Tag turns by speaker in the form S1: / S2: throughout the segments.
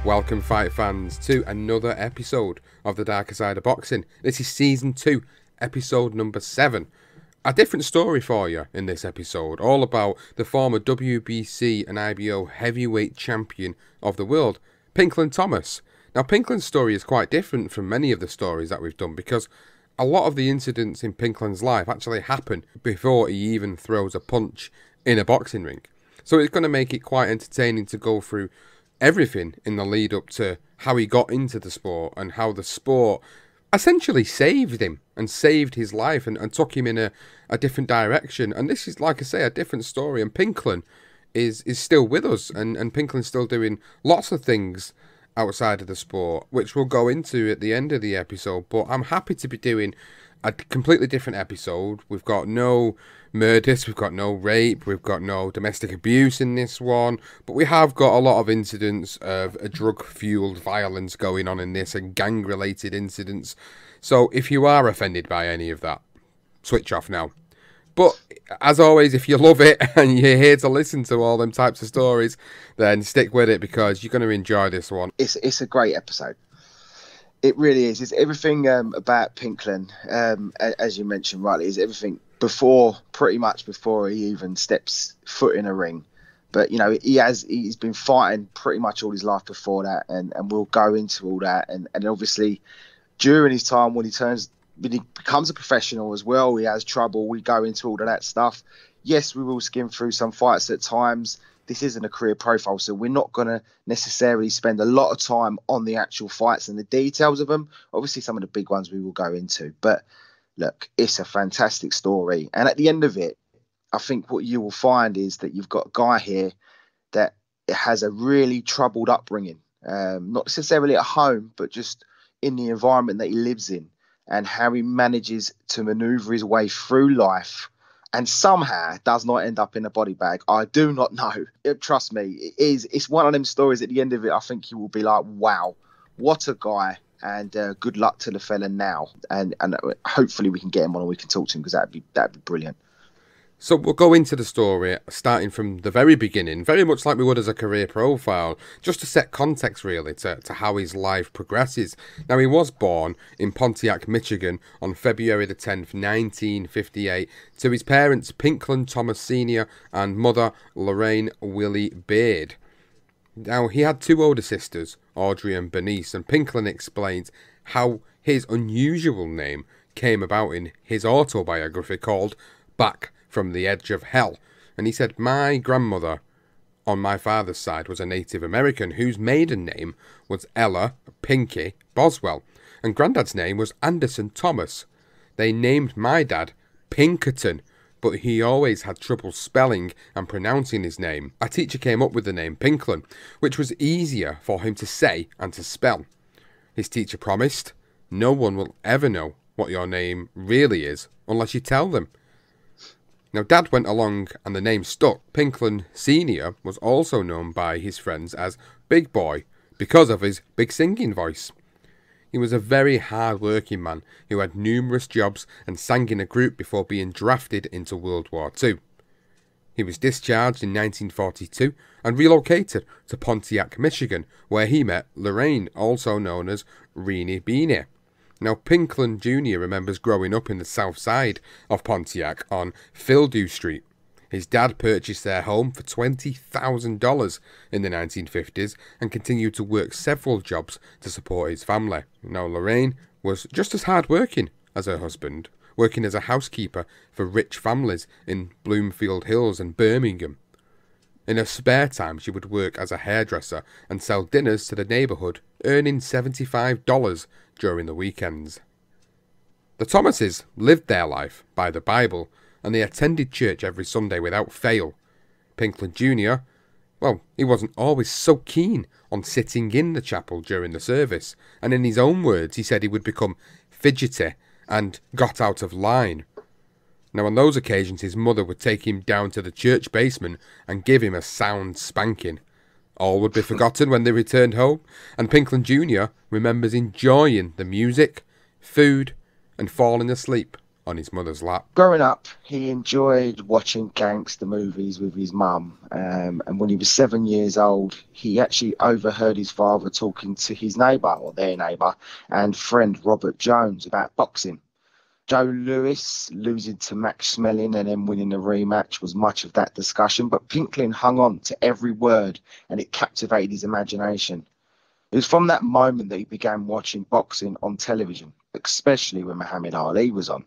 S1: Welcome, fight fans, to another episode of The Darker Side of Boxing. This is Season 2, Episode number 7. A different story for you in this episode, all about the former WBC and IBO heavyweight champion of the world, Pinklon Thomas. Now, Pinklon's story is quite different from many of the stories that we've done because a lot of the incidents in Pinklon's life actually happen before he even throws a punch in a boxing ring. So it's going to make it quite entertaining to go through everything in the lead up to how he got into the sport and how the sport essentially saved him and saved his life and took him in a different direction. And this is, like I say, a different story. And Pinklon is still with us, and Pinklon's still doing lots of things outside of the sport, which we'll go into at the end of the episode. But I'm happy to be doing a completely different episode. We've got no murders, we've got no rape, we've got no domestic abuse in this one, but we have got a lot of incidents of a drug-fueled violence going on in this and gang-related incidents. So if you are offended by any of that, switch off now. But as always, if you love it and you're here to listen to all them types of stories, then stick with it because you're going to enjoy this one.
S2: It's a great episode. It really is. It's everything about Pinklon, as you mentioned rightly, is everything pretty much before he even steps foot in a ring. But, you know, he's been fighting pretty much all his life before that, and we'll go into all that. And obviously, during his time when he becomes a professional as well, he has trouble. We go into all of that stuff. Yes, we will skim through some fights at times. This isn't a career profile, so we're not going to necessarily spend a lot of time on the actual fights and the details of them. Obviously, some of the big ones we will go into. But look, it's a fantastic story. And at the end of it, I think what you will find is that you've got a guy here that has a really troubled upbringing, not necessarily at home, but just in the environment that he lives in and how he manages to maneuver his way through life and somehow does not end up in a body bag. I do not know. Trust me, it's one of them stories at the end of it. I think you will be like, wow, what a guy. And good luck to the fella now. And hopefully we can get him on and we can talk to him because that'd be brilliant.
S1: So we'll go into the story starting from the very beginning, very much like we would as a career profile, just to set context really to how his life progresses. Now, he was born in Pontiac, Michigan on February the 10th, 1958, to his parents Pinklon Thomas Sr. and mother Lorraine Willie Beard. Now, he had two older sisters, Audrey and Bernice, and Pinklon explains how his unusual name came about in his autobiography called Back from the Edge of Hell. And he said, my grandmother on my father's side was a Native American whose maiden name was Ella Pinky Boswell, and Granddad's name was Anderson Thomas. They named my dad Pinkerton, but he always had trouble spelling and pronouncing his name. A teacher came up with the name Pinklon, which was easier for him to say and to spell. His teacher promised, no one will ever know what your name really is unless you tell them. Now, Dad went along and the name stuck. Pinklon Sr. was also known by his friends as Big Boy because of his big singing voice. He was a very hard-working man who had numerous jobs and sang in a group before being drafted into World War II. He was discharged in 1942 and relocated to Pontiac, Michigan, where he met Lorraine, also known as Reenie Beanie. Now, Pinklon Jr. remembers growing up in the south side of Pontiac on Fildew Street. His dad purchased their home for $20,000 in the 1950s and continued to work several jobs to support his family. Now, Lorraine was just as hard-working as her husband, working as a housekeeper for rich families in Bloomfield Hills and Birmingham. In her spare time, she would work as a hairdresser and sell dinners to the neighbourhood, earning $75 during the weekends. The Thomases lived their life by the Bible, and they attended church every Sunday without fail. Pinklon Jr., well, he wasn't always so keen on sitting in the chapel during the service, and in his own words, he said he would become fidgety and got out of line. Now, on those occasions, his mother would take him down to the church basement and give him a sound spanking. All would be forgotten when they returned home, and Pinklon Jr. remembers enjoying the music, food, and falling asleep on his mother's lap.
S2: Growing up, he enjoyed watching gangster movies with his mum. And when he was 7 years old, he actually overheard his father talking to his neighbour, or their neighbour, and friend Robert Jones about boxing. Joe Lewis losing to Max Schmeling and then winning the rematch was much of that discussion, but Pinklon hung on to every word and it captivated his imagination. It was from that moment that he began watching boxing on television, especially when Muhammad Ali was on.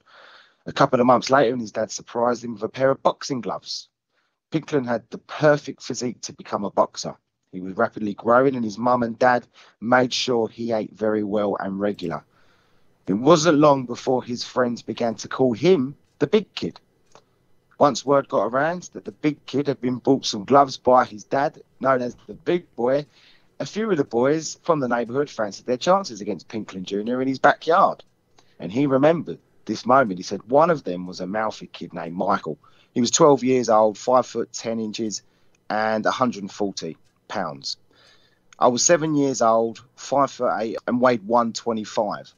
S2: A couple of months later, his dad surprised him with a pair of boxing gloves. Pinklon had the perfect physique to become a boxer. He was rapidly growing, and his mum and dad made sure he ate very well and regular. It wasn't long before his friends began to call him the big kid. Once word got around that the big kid had been bought some gloves by his dad, known as the big boy, a few of the boys from the neighbourhood fancied their chances against Pinklon Jr. in his backyard. And he remembered this moment. He said one of them was a mouthy kid named Michael. He was 12 years old, 5'10" and 140 pounds. I was 7 years old, 5'8" and weighed 125.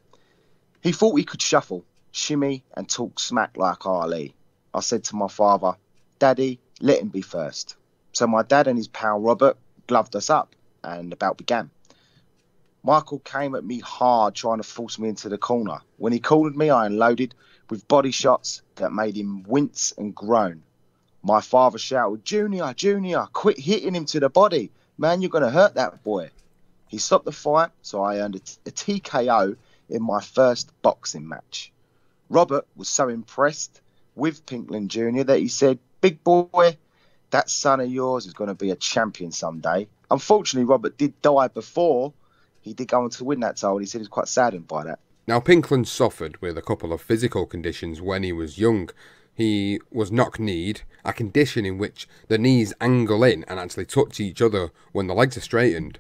S2: He thought he could shuffle, shimmy and talk smack like Ali. I said to my father, "Daddy, let him be first." So my dad and his pal Robert gloved us up and the bout began. Michael came at me hard, trying to force me into the corner. When he cornered me, I unloaded with body shots that made him wince and groan. My father shouted, Junior, quit hitting him to the body. Man, you're going to hurt that boy." He stopped the fight, so I earned a TKO in my first boxing match. Robert was so impressed with Pinklon Jr. that he said, "Big boy, that son of yours is going to be a champion someday." Unfortunately, Robert did die before he did go on to win that title. He said he was quite saddened by that.
S1: Now, Pinklon suffered with a couple of physical conditions when he was young. He was knock-kneed, a condition in which the knees angle in and actually touch each other when the legs are straightened.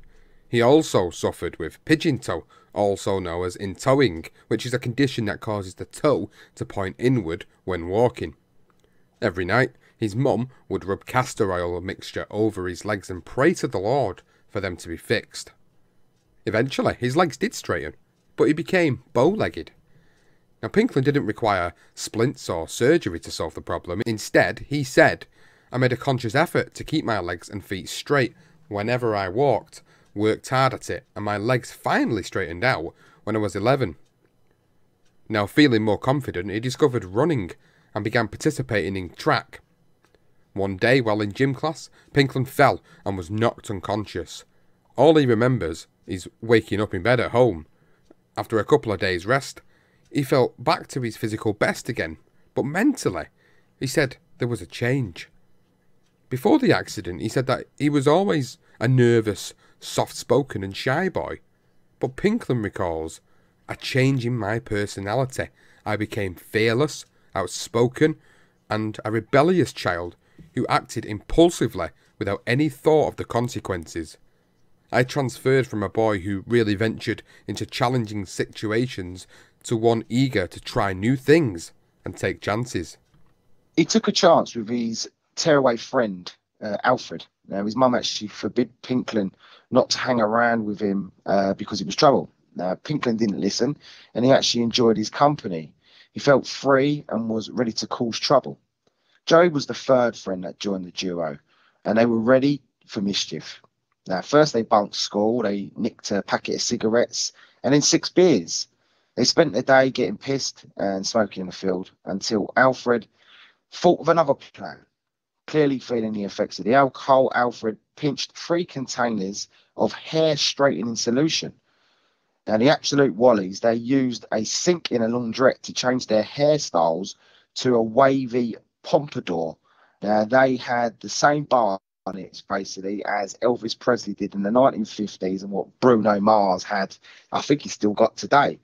S1: He also suffered with pigeon toe, also known as in-toeing, which is a condition that causes the toe to point inward when walking. Every night, his mum would rub castor oil mixture over his legs and pray to the Lord for them to be fixed. Eventually, his legs did straighten, but he became bow-legged. Now, Pinklon didn't require splints or surgery to solve the problem. Instead, he said, "I made a conscious effort to keep my legs and feet straight whenever I walked, worked hard at it, and my legs finally straightened out when I was 11. Now, feeling more confident, he discovered running and began participating in track. One day, while in gym class, Pinklon fell and was knocked unconscious. All he remembers is waking up in bed at home. After a couple of days' rest, he felt back to his physical best again, but mentally, he said there was a change. Before the accident, he said that he was always a nervous, soft-spoken and shy boy. But Pinklon recalls, "A change in my personality. I became fearless, outspoken, and a rebellious child who acted impulsively without any thought of the consequences. I transferred from a boy who really ventured into challenging situations to one eager to try new things and take chances."
S2: He took a chance with his tearaway friend, Alfred. Now, his mum actually forbid Pinklon not to hang around with him because it was trouble. Now, Pinklon didn't listen, and he actually enjoyed his company. He felt free and was ready to cause trouble. Joey was the third friend that joined the duo, and they were ready for mischief. Now, first they bunked school, they nicked a packet of cigarettes, and then 6 beers. They spent the day getting pissed and smoking in the field until Alfred thought of another plan. Clearly feeling the effects of the alcohol, Alfred pinched 3 containers of hair straightening solution. Now, the absolute wallies, they used a sink in a laundrette to change their hairstyles to a wavy pompadour. Now, they had the same bonnets, basically, as Elvis Presley did in the 1950s and what Bruno Mars had, I think he's still got today.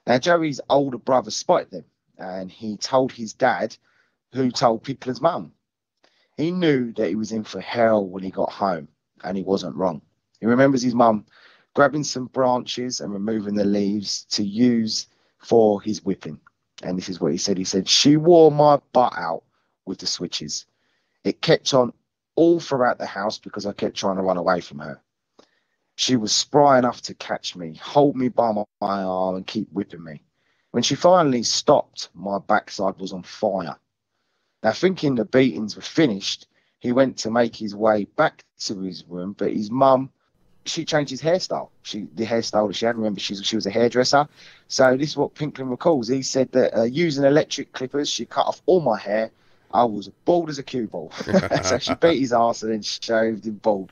S2: Now, Joey's older brother spotted them, and he told his dad, who told Pinklon's mum. He knew that he was in for hell when he got home, and he wasn't wrong. He remembers his mum grabbing some branches and removing the leaves to use for his whipping. And this is what he said. He said, "She wore my butt out with the switches. It kept on all throughout the house because I kept trying to run away from her. She was spry enough to catch me, hold me by my arm and keep whipping me. When she finally stopped, my backside was on fire. Now, thinking the beatings were finished, he went to make his way back to his room, but his mum, she changed his hairstyle. The hairstyle that she had, remember, she was a hairdresser. So this is what Pinklon recalls. He said that using electric clippers, she cut off all my hair. I was bald as a cue ball. So she beat his arse and then shaved him bald.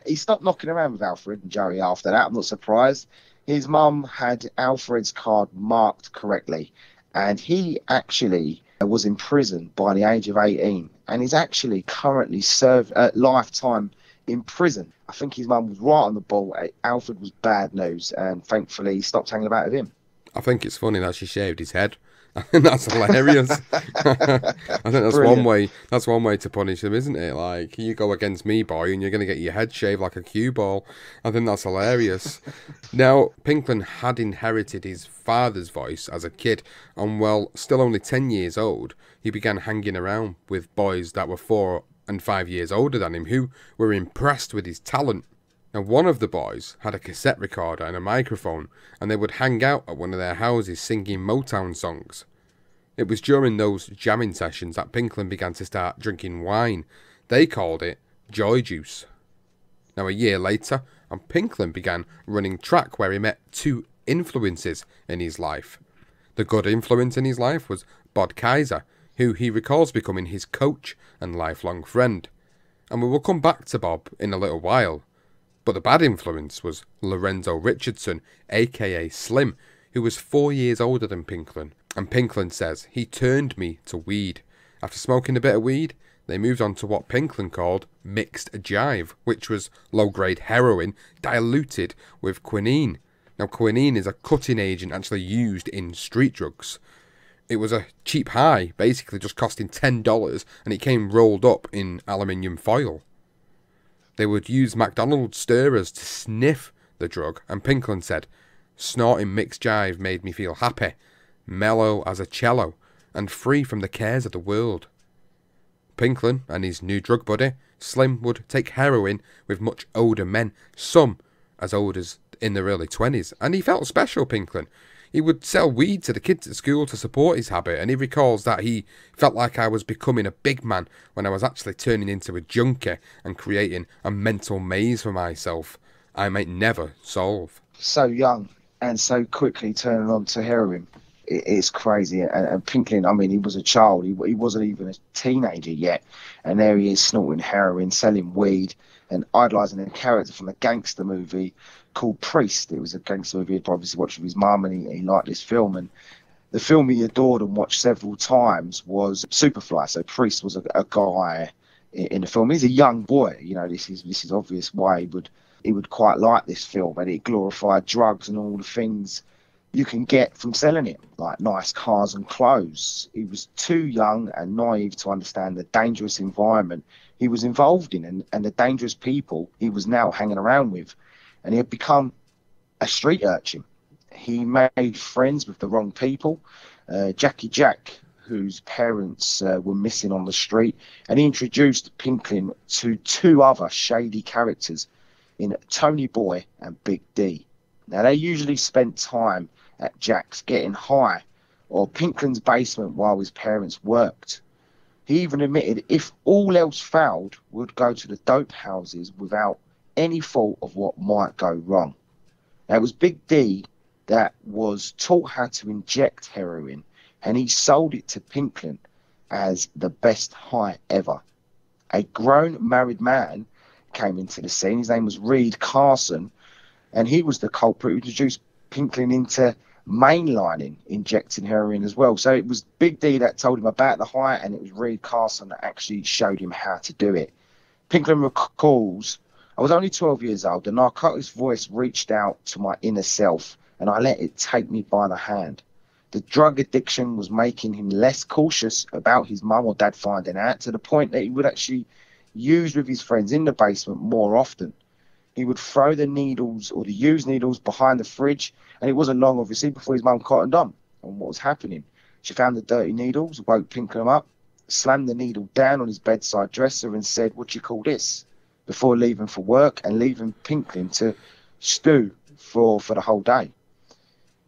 S2: He stopped knocking around with Alfred and Joey after that. I'm not surprised. His mum had Alfred's card marked correctly, and he actually was in prison by the age of 18 and is actually currently served a lifetime in prison. I think his mum was right on the ball. Alfred was bad news, and thankfully he stopped hanging about with him.
S1: I think it's funny that she shaved his head. I think that's hilarious. I think that's
S2: Brilliant.
S1: one way to punish him, isn't it? Like, you go against me, boy, and you're going to get your head shaved like a cue ball. I think that's hilarious. Now, Pinklon had inherited his father's voice as a kid, and well, still only 10 years old, he began hanging around with boys that were 4 and 5 years older than him, who were impressed with his talent. Now, one of the boys had a cassette recorder and a microphone, and they would hang out at one of their houses singing Motown songs. It was during those jamming sessions that Pinklon began to start drinking wine. They called it joy juice. Now, a year later, and Pinklon began running track, where he met 2 influences in his life. The good influence in his life was Kaiser, who he recalls becoming his coach and lifelong friend. And we will come back to Bob in a little while. But the bad influence was Lorenzo Richardson, aka Slim, who was 4 years older than Pinklon. And Pinklon says he turned me to weed. After smoking a bit of weed, they moved on to what Pinklon called mixed jive, which was low-grade heroin diluted with quinine. Now, quinine is a cutting agent actually used in street drugs. It was a cheap high, basically just costing $10, and it came rolled up in aluminium foil. They would use McDonald's stirrers to sniff the drug, and Pinklon said, snorting mixed jive made me feel happy, mellow as a cello, and free from the cares of the world. Pinklon and his new drug buddy, Slim, would take heroin with much older men, some as old as in their early 20s, and he felt special, Pinklon. He would sell weed to the kids at school to support his habit, and he recalls that he felt like I was becoming a big man when I was actually turning into a junkie and creating a mental maze for myself I might never solve.
S2: So young and so quickly turning on to heroin. It's crazy. And Pinklon, I mean, he was a child. He wasn't even a teenager yet. And there he is snorting heroin, selling weed, and idolising a character from a gangster movie called Priest. It was a gangster movie he'd obviously watched with his mum, and he liked this film. And the film he adored and watched several times was Superfly. So Priest was a guy in the film. He's a young boy. You know, this is obvious why he would quite like this film, and it glorified drugs and all the things you can get from selling it, like nice cars and clothes. He was too young and naive to understand the dangerous environment he was involved in, and the dangerous people he was now hanging around with. And he had become a street urchin. He made friends with the wrong people. Jackie Jack, whose parents were missing on the street, and he introduced Pinklon to 2 other shady characters in Tony Boy and Big D. Now, they usually spent time at Jack's getting high or Pinklon's basement while his parents worked. He even admitted if all else failed, would go to the dope houses without any thought of what might go wrong. Now, it was Big D that was taught how to inject heroin, and he sold it to Pinklon as the best high ever. A grown married man came into the scene. His name was Reed Carson, and he was the culprit who introduced Pinklon into mainlining injecting heroin as well. So it was Big D that told him about the high, and it was Reed Carson that actually showed him how to do it. Pinklon recalls, I was only 12 years old. The narcotics voice reached out to my inner self, and I let it take me by the hand. The drug addiction was making him less cautious about his mum or dad finding out, to the point that he would actually use with his friends in the basement more often. He would throw the needles or the used needles behind the fridge, and it wasn't long, obviously, before his mum cottoned on what was happening. She found the dirty needles, woke Pinklon up, slammed the needle down on his bedside dresser and said, "What do you call this?" before leaving for work and leaving Pinklon to stew for the whole day.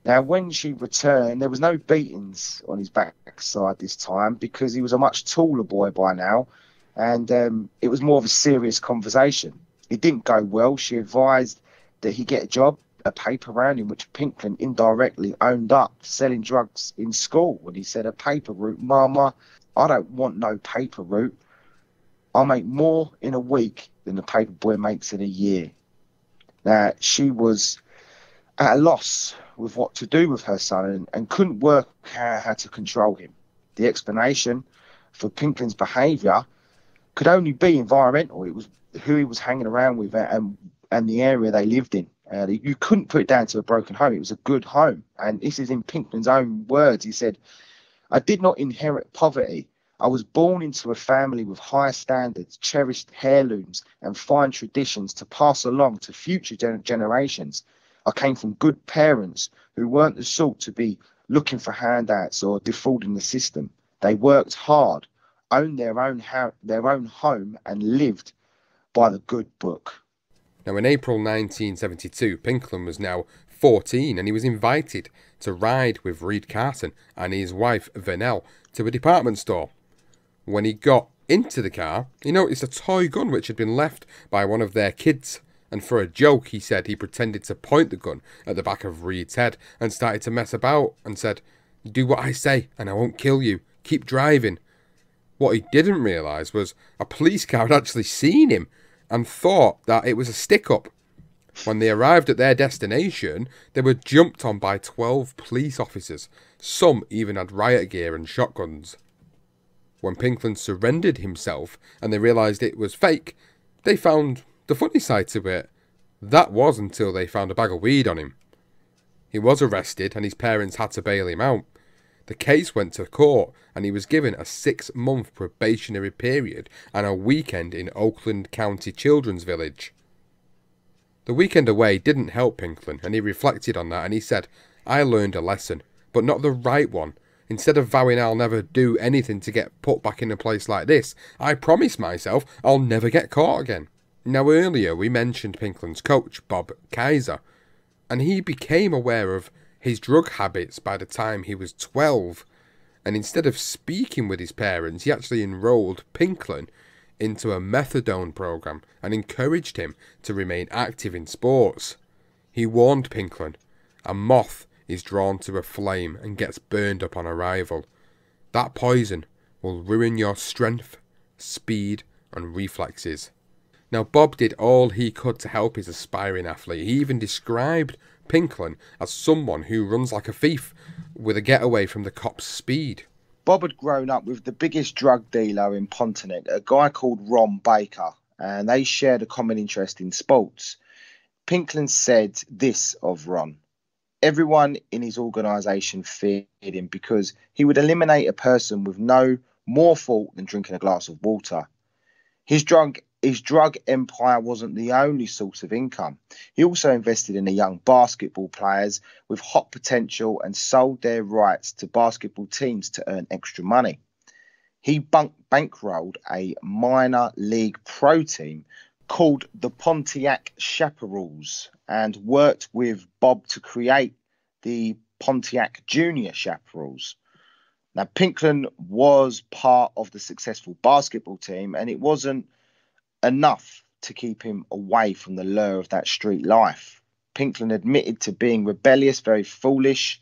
S2: Now, when she returned, there was no beatings on his backside this time because he was a much taller boy by now, and it was more of a serious conversation. It didn't go well. She advised that he get a job, a paper round in which Pinklon indirectly owned up to selling drugs in school. And he said, "A paper route, Mama, I don't want no paper route. I make more in a week than the paper boy makes in a year." Now, she was at a loss with what to do with her son and couldn't work out how to control him. The explanation for Pinklon's behaviour could only be environmental. It was who he was hanging around with and the area they lived in. You couldn't put it down to a broken home. It was a good home. And this is in Pinklon's own words. He said, "I did not inherit poverty. I was born into a family with high standards, cherished heirlooms, and fine traditions to pass along to future generations. I came from good parents who weren't the sort to be looking for handouts or defrauding the system. They worked hard, owned their own home, and lived by the good book."
S1: Now, in April 1972, Pinklon was now 14 and he was invited to ride with Reed Carson and his wife Vernell to a department store. When he got into the car, he noticed a toy gun which had been left by one of their kids, and for a joke he said he pretended to point the gun at the back of Reed's head and started to mess about and said, "Do what I say and I won't kill you, keep driving." What he didn't realise was a police car had actually seen him and thought that it was a stick-up. When they arrived at their destination, they were jumped on by 12 police officers. Some even had riot gear and shotguns. When Pinklon surrendered himself and they realised it was fake, they found the funny side to it. That was until they found a bag of weed on him. He was arrested and his parents had to bail him out. The case went to court and he was given a 6-month probationary period and a weekend in Oakland County Children's Village. The weekend away didn't help Pinklon, and he reflected on that and he said, "I learned a lesson, but not the right one. Instead of vowing I'll never do anything to get put back in a place like this, I promised myself I'll never get caught again." Now, earlier we mentioned Pinklon's coach, Bob Kaiser, and he became aware of his drug habits by the time he was 12, and instead of speaking with his parents, he actually enrolled Pinklon into a methadone program and encouraged him to remain active in sports. He warned Pinklon, "A moth is drawn to a flame and gets burned upon arrival. That poison will ruin your strength, speed, and reflexes." Now, Bob did all he could to help his aspiring athlete. He even described Pinklon as someone who runs like a thief with a getaway from the cops' speed.
S2: Bob had grown up with the biggest drug dealer in Pontiac, a guy called Ron Baker, and they shared a common interest in sports. Pinklon said this of Ron: "Everyone in his organisation feared him because he would eliminate a person with no more fault than drinking a glass of water." His drug empire wasn't the only source of income. He also invested in the young basketball players with hot potential and sold their rights to basketball teams to earn extra money. He bankrolled a minor league pro team called the Pontiac Chaparrals and worked with Bob to create the Pontiac Junior Chaparrals. Now, Pinklon was part of the successful basketball team, and it wasn't enough to keep him away from the lure of that street life. Pinklon admitted to being rebellious, very foolish,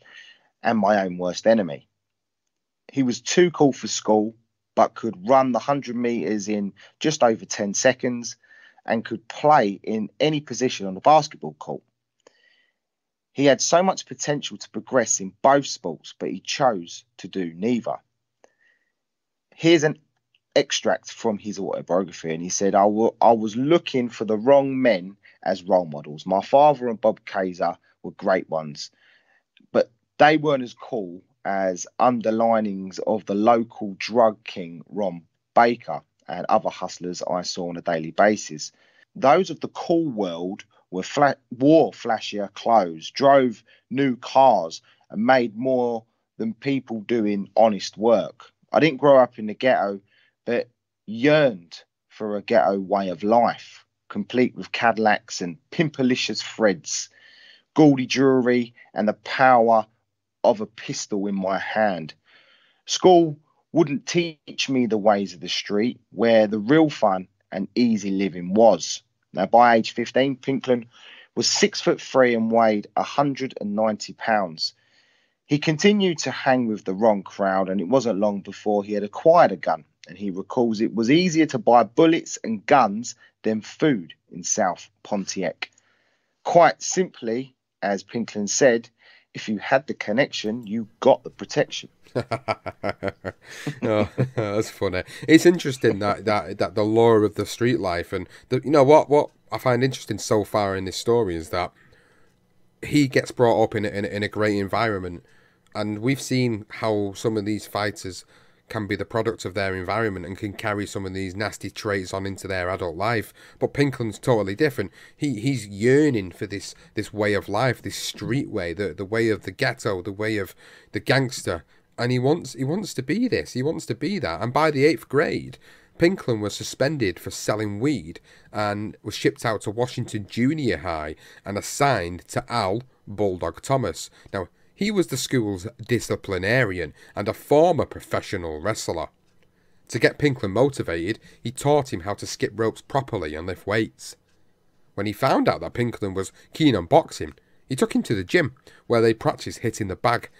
S2: and my own worst enemy. He was too cool for school, but could run the 100 metres in just over 10 seconds and could play in any position on the basketball court. He had so much potential to progress in both sports, but he chose to do neither. Here's an extract from his autobiography, and he said, I was looking for the wrong men as role models. My father and Bob Kaiser were great ones, but they weren't as cool as underlinings of the local drug king Ron Baker and other hustlers I saw on a daily basis. Those of the cool world wore flashier clothes, drove new cars, and made more than people doing honest work. I didn't grow up in the ghetto, but yearned for a ghetto way of life, complete with Cadillacs and pimpalicious threads. gaudy jewellery, and the power of a pistol in my hand. School wouldn't teach me the ways of the street, where the real fun and easy living was. Now, by age 15, Pinklon was 6'3" and weighed 190 pounds. He continued to hang with the wrong crowd, and it wasn't long before he had acquired a gun. And he recalls it was easier to buy bullets and guns than food in South Pontiac. Quite simply, as Pinklon said, if you had the connection, you got the protection.
S1: Oh, that's funny. It's interesting that the lore of the street life, and what I find interesting so far in this story is that he gets brought up in a great environment, and we've seen how some of these fighters can be the product of their environment and can carry some of these nasty traits on into their adult life. But Pinklon's totally different. He's yearning for this way of life, this street way, the way of the ghetto, the way of the gangster, and he wants to be this. He wants to be that. And by the 8th grade, Pinklon was suspended for selling weed and was shipped out to Washington Junior High and assigned to Al Bulldog Thomas. Now, he was the school's disciplinarian and a former professional wrestler. To get Pinklon motivated, he taught him how to skip ropes properly and lift weights. When he found out that Pinklon was keen on boxing, he took him to the gym, where they practiced hitting the bag,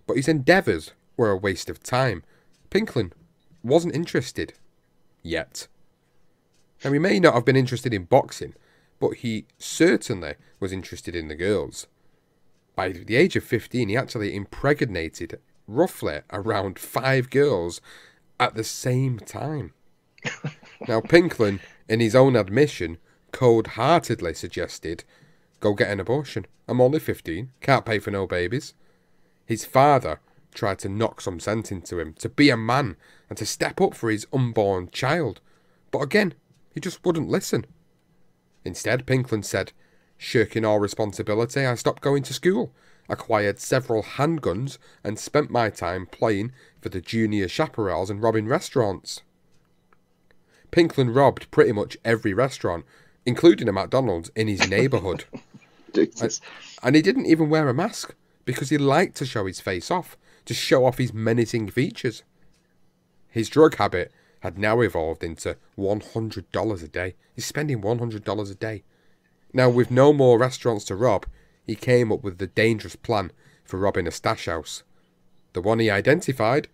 S1: but his endeavours were a waste of time. Pinklon wasn't interested. Yet. Now, he may not have been interested in boxing, but he certainly was interested in the girls. By the age of 15, he actually impregnated roughly around 5 girls at the same time. Now, Pinklon, in his own admission, cold-heartedly suggested, "Go get an abortion. I'm only 15, can't pay for no babies." His father tried to knock some sense into him, to be a man and to step up for his unborn child. But again, he just wouldn't listen. Instead, Pinklon said, "Shirking all responsibility, I stopped going to school, acquired several handguns, and spent my time playing for the junior chaparrals and robbing restaurants." Pinklon robbed pretty much every restaurant, including a McDonald's in his neighbourhood. And he didn't even wear a mask, because he liked to show his face off, to show off his menacing features. His drug habit had now evolved into $100 a day. He's spending $100 a day. Now, with no more restaurants to rob, he came up with the dangerous plan for robbing a stash house. The one he identified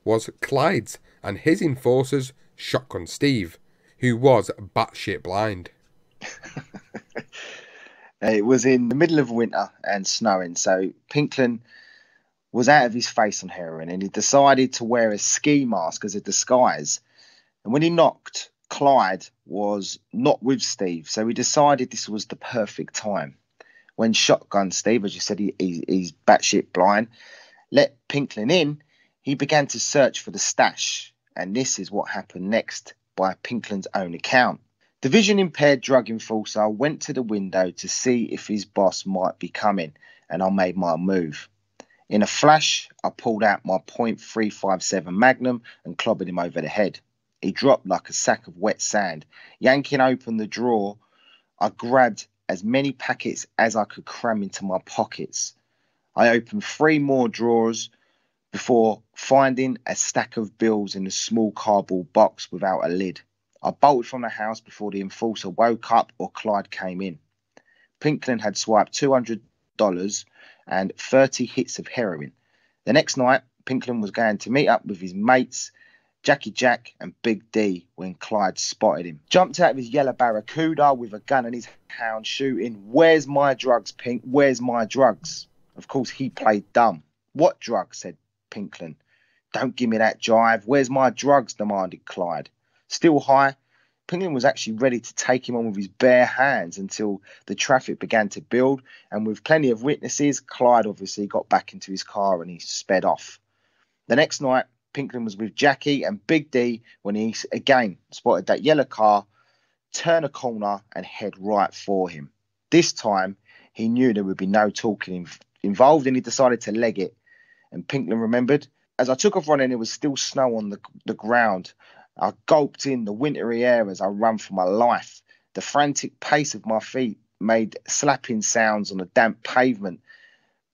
S1: was Clyde's and his enforcer's Shotgun Steve, who was batshit blind.
S2: It was in the middle of winter and snowing, so Pinklon was out of his face on heroin, and he decided to wear a ski mask as a disguise. And when he knocked, Clyde was not with Steve, so he decided this was the perfect time. When Shotgun Steve, as you said, he's batshit blind, let Pinklon in, he began to search for the stash, and this is what happened next by Pinklon's own account. The vision-impaired drug enforcer went to the window to see if his boss might be coming, and I made my move. In a flash, I pulled out my .357 Magnum and clobbered him over the head. He dropped like a sack of wet sand. Yanking open the drawer, I grabbed as many packets as I could cram into my pockets. I opened 3 more drawers before finding a stack of bills in a small cardboard box without a lid. I bolted from the house before the enforcer woke up or Clyde came in. Pinklon had swiped $200 and 30 hits of heroin. The next night, Pinklon was going to meet up with his mates, Jackie Jack and Big D, when Clyde spotted him. Jumped out of his yellow Barracuda with a gun in his hand, shooting, "Where's my drugs, Pink? Where's my drugs?" Of course, he played dumb. "What drugs?" said Pinklon. "Don't give me that jive. Where's my drugs?" demanded Clyde. Still high, Pinklon was actually ready to take him on with his bare hands until the traffic began to build, and with plenty of witnesses, Clyde obviously got back into his car and he sped off. The next night, Pinklon was with Jackie and Big D when he again spotted that yellow car, turn a corner and head right for him. This time, he knew there would be no talking involved, and he decided to leg it. And Pinklon remembered, "As I took off running, there was still snow on the ground. I gulped in the wintry air as I ran for my life. The frantic pace of my feet made slapping sounds on the damp pavement.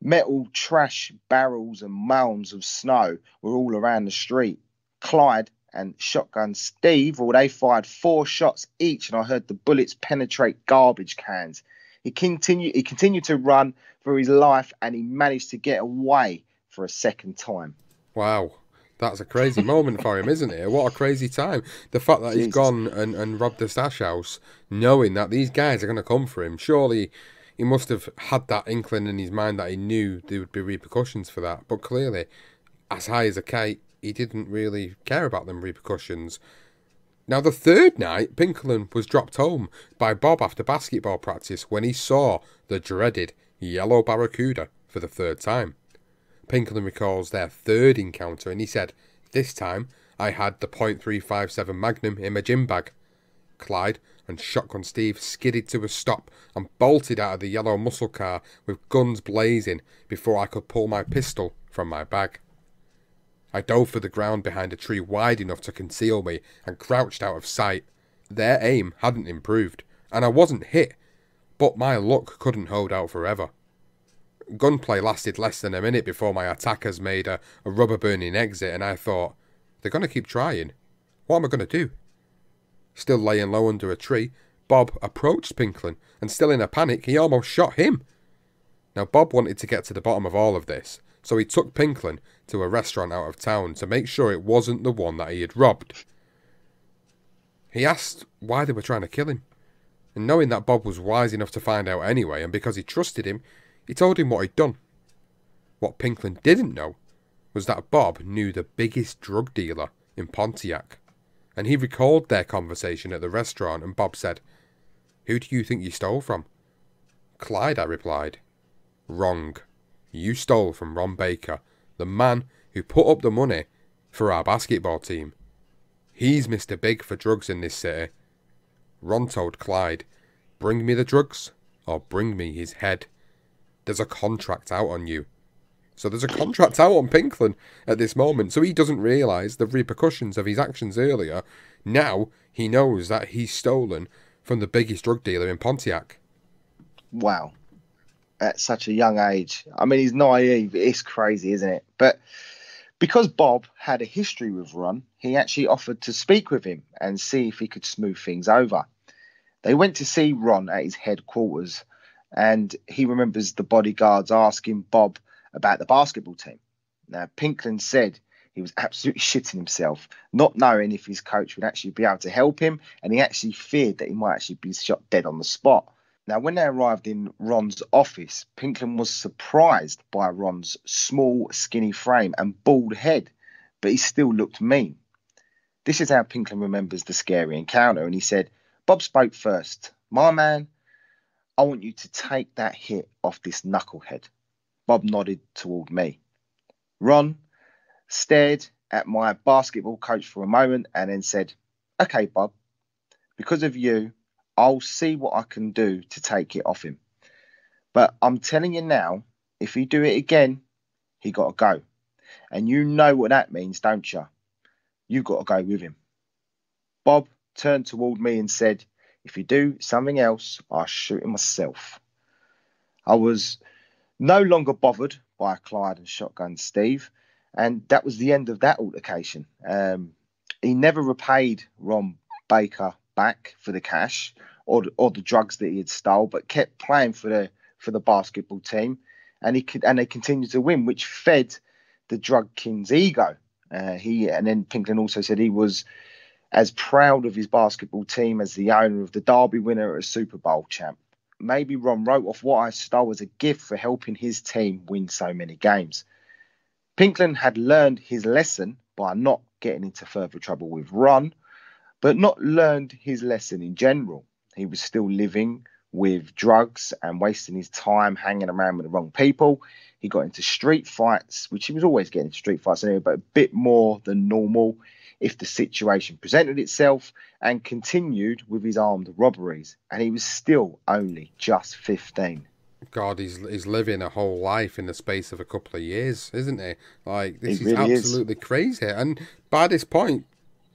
S2: Metal trash barrels and mounds of snow were all around the street. Clyde and Shotgun Steve, well, they fired 4 shots each, and I heard the bullets penetrate garbage cans. He continued to run for his life, and he managed to get away for a second time.
S1: Wow. That's a crazy moment for him, isn't it? What a crazy time. The fact that he's gone and robbed the stash house, knowing that these guys are going to come for him. Surely he must have had that inkling in his mind that he knew there would be repercussions for that. But clearly, as high as a kite, he didn't really care about them repercussions. Now, the third night, Pinklon was dropped home by Bob after basketball practice when he saw the dreaded yellow barracuda for the third time. Pinklon recalls their third encounter, and he said, "This time, I had the .357 Magnum in my gym bag." Clyde and Shotgun Steve skidded to a stop and bolted out of the yellow muscle car with guns blazing before I could pull my pistol from my bag. I dove for the ground behind a tree wide enough to conceal me and crouched out of sight. Their aim hadn't improved, and I wasn't hit, but my luck couldn't hold out forever. Gunplay lasted less than a minute before my attackers made a rubber-burning exit, and I thought, they're going to keep trying. What am I going to do? Still laying low under a tree, Bob approached Pinklon, and still in a panic, he almost shot him. Now, Bob wanted to get to the bottom of all of this, so he took Pinklon to a restaurant out of town to make sure it wasn't the one that he had robbed. He asked why they were trying to kill him, and knowing that Bob was wise enough to find out anyway, and because he trusted him, he told him what he'd done. What Pinklon didn't know was that Bob knew the biggest drug dealer in Pontiac, and he recalled their conversation at the restaurant, and Bob said, "Who do you think you stole from?" "Clyde," I replied. "Wrong. You stole from Ron Baker, the man who put up the money for our basketball team. He's Mr. Big for drugs in this city." Ron told Clyde, "Bring me the drugs, or bring me his head. There's a contract out on you." So there's a contract out on Pinklon at this moment, so he doesn't realise the repercussions of his actions earlier. Now he knows that he's stolen from the biggest drug dealer in Pontiac.
S2: Wow. At such a young age. I mean, he's naive. It's crazy, isn't it? But because Bob had a history with Ron, he actually offered to speak with him and see if he could smooth things over. They went to see Ron at his headquarters, and he remembers the bodyguards asking Bob about the basketball team. Now, Pinklon said he was absolutely shitting himself, not knowing if his coach would actually be able to help him, and he actually feared that he might actually be shot dead on the spot. Now, when they arrived in Ron's office, Pinklon was surprised by Ron's small, skinny frame and bald head, but he still looked mean. This is how Pinklon remembers the scary encounter, and he said, "Bob spoke first. My man, I want you to take that hit off this knucklehead." Bob nodded toward me. Ron stared at my basketball coach for a moment and then said, "Okay, Bob, because of you, I'll see what I can do to take it off him. But I'm telling you now, if he do it again, he got to go. And you know what that means, don't you? You got to go with him." Bob turned toward me and said, "If you do something else, I'll shoot him myself." I was no longer bothered by Clyde and Shotgun Steve, and that was the end of that altercation. He never repaid Ron Baker back for the cash or the drugs that he had stole, but kept playing for the basketball team, and they continued to win, which fed the drug king's ego. And then Pinklon also said he was as proud of his basketball team as the owner of the Derby winner at a Super Bowl champ. Maybe Ron wrote off what I stole as a gift for helping his team win so many games. Pinklon had learned his lesson by not getting into further trouble with Ron, but not learned his lesson in general. He was still living with drugs and wasting his time hanging around with the wrong people. He got into street fights, which he was always getting into street fights anyway, but a bit more than normal if the situation presented itself, and continued with his armed robberies. And he was still only just 15.
S1: God, he's living a whole life in the space of a couple of years, isn't he? Like, this
S2: It
S1: is
S2: really
S1: absolutely crazy. And by this point,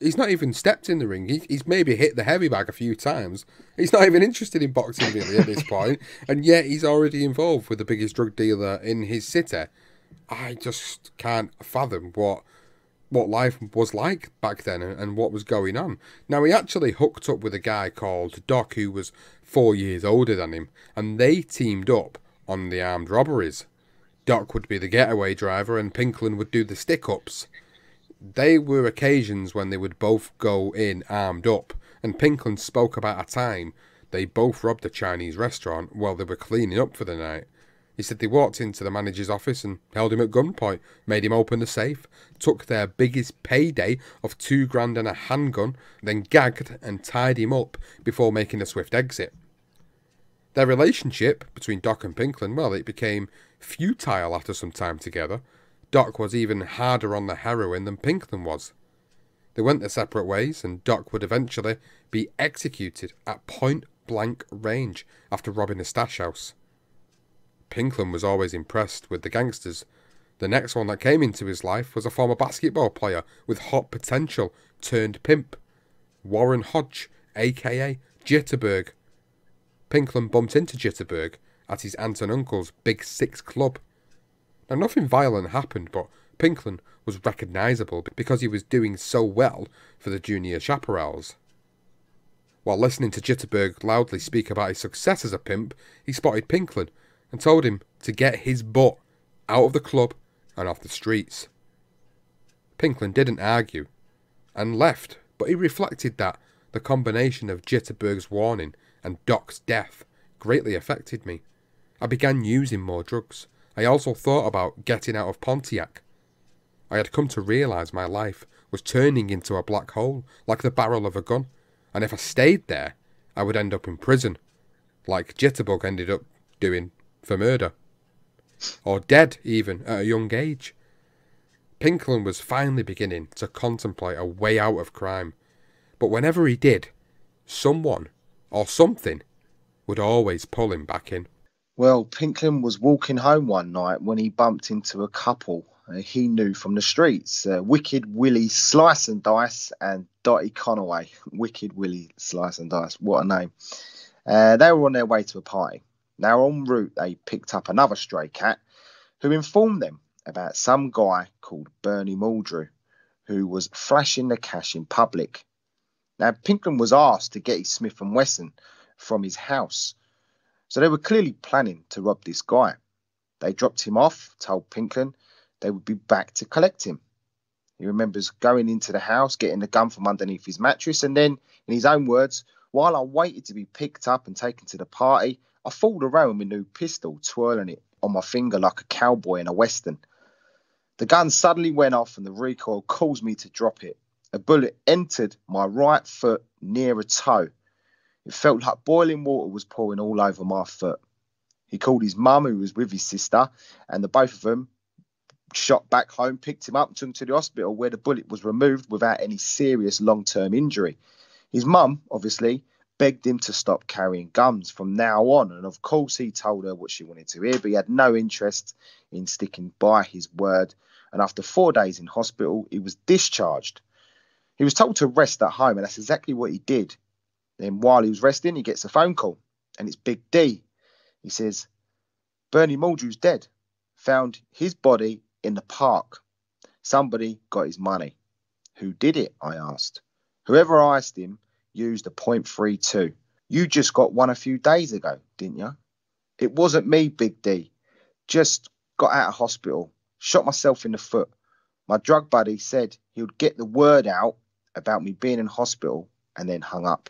S1: He's not even stepped in the ring. He's maybe hit the heavy bag a few times. He's not even interested in boxing really at this point, and yet he's already involved with the biggest drug dealer in his city. I just can't fathom what life was like back then and what was going on. Now, he actually hooked up with a guy called Doc, who was 4 years older than him, and they teamed up on the armed robberies. Doc would be the getaway driver and Pinklon would do the stick-ups. They were occasions when they would both go in armed up, and Pinklon spoke about a time they both robbed a Chinese restaurant while they were cleaning up for the night. He said they walked into the manager's office and held him at gunpoint, made him open the safe, took their biggest payday of $2,000 and a handgun, then gagged and tied him up before making a swift exit. Their relationship between Doc and Pinklon, well, it became futile after some time together. Doc was even harder on the heroin than Pinklon was. They went their separate ways, and Doc would eventually be executed at point-blank range after robbing a stash house. Pinklon was always impressed with the gangsters. The next one that came into his life was a former basketball player with hot potential turned pimp, Warren Hodge, aka Jitterbug. Pinklon bumped into Jitterbug at his aunt and uncle's Big Six club. Now, nothing violent happened, but Pinklon was recognisable because he was doing so well for the junior chaparrals. While listening to Jitterbug loudly speak about his success as a pimp, he spotted Pinklon and told him to get his butt out of the club and off the streets. Pinklon didn't argue and left, but he reflected that the combination of Jitterbug's warning and Doc's death greatly affected me. I began using more drugs. I also thought about getting out of Pontiac. I had come to realise my life was turning into a black hole, like the barrel of a gun, and if I stayed there, I would end up in prison, like Jitterbug ended up doing for murder. Or dead, even, at a young age. Pinklon was finally beginning to contemplate a way out of crime, but whenever he did, someone, or something, would always pull him back in.
S2: Well, Pinklon was walking home one night when he bumped into a couple he knew from the streets. Wicked Willie Slice and Dice and Dottie Conaway. Wicked Willie Slice and Dice, what a name. They were on their way to a party. Now, en route, they picked up another stray cat who informed them about some guy called Bernie Muldrew who was flashing the cash in public. Now, Pinklon was asked to get his Smith & Wesson from his house. So they were clearly planning to rob this guy. They dropped him off, told Pinklon they would be back to collect him. He remembers going into the house, getting the gun from underneath his mattress, and then, in his own words, while I waited to be picked up and taken to the party, I fooled around with my new pistol, twirling it on my finger like a cowboy in a western. The gun suddenly went off and the recoil caused me to drop it. A bullet entered my right foot near a toe. It felt like boiling water was pouring all over my foot. He called his mum, who was with his sister, and the both of them shot back home, picked him up and took him to the hospital where the bullet was removed without any serious long-term injury. His mum, obviously, begged him to stop carrying guns from now on, and of course he told her what she wanted to hear, but he had no interest in sticking by his word, and after 4 days in hospital, he was discharged. He was told to rest at home, and that's exactly what he did. Then while he was resting, he gets a phone call, and it's Big D. He says, Bernie Muldrew's dead. Found his body in the park. Somebody got his money. Who did it? I asked. Whoever asked him used a .32. You just got one a few days ago, didn't you? It wasn't me, Big D. Just got out of hospital. Shot myself in the foot. My drug buddy said he would get the word out about me being in hospital and then hung up.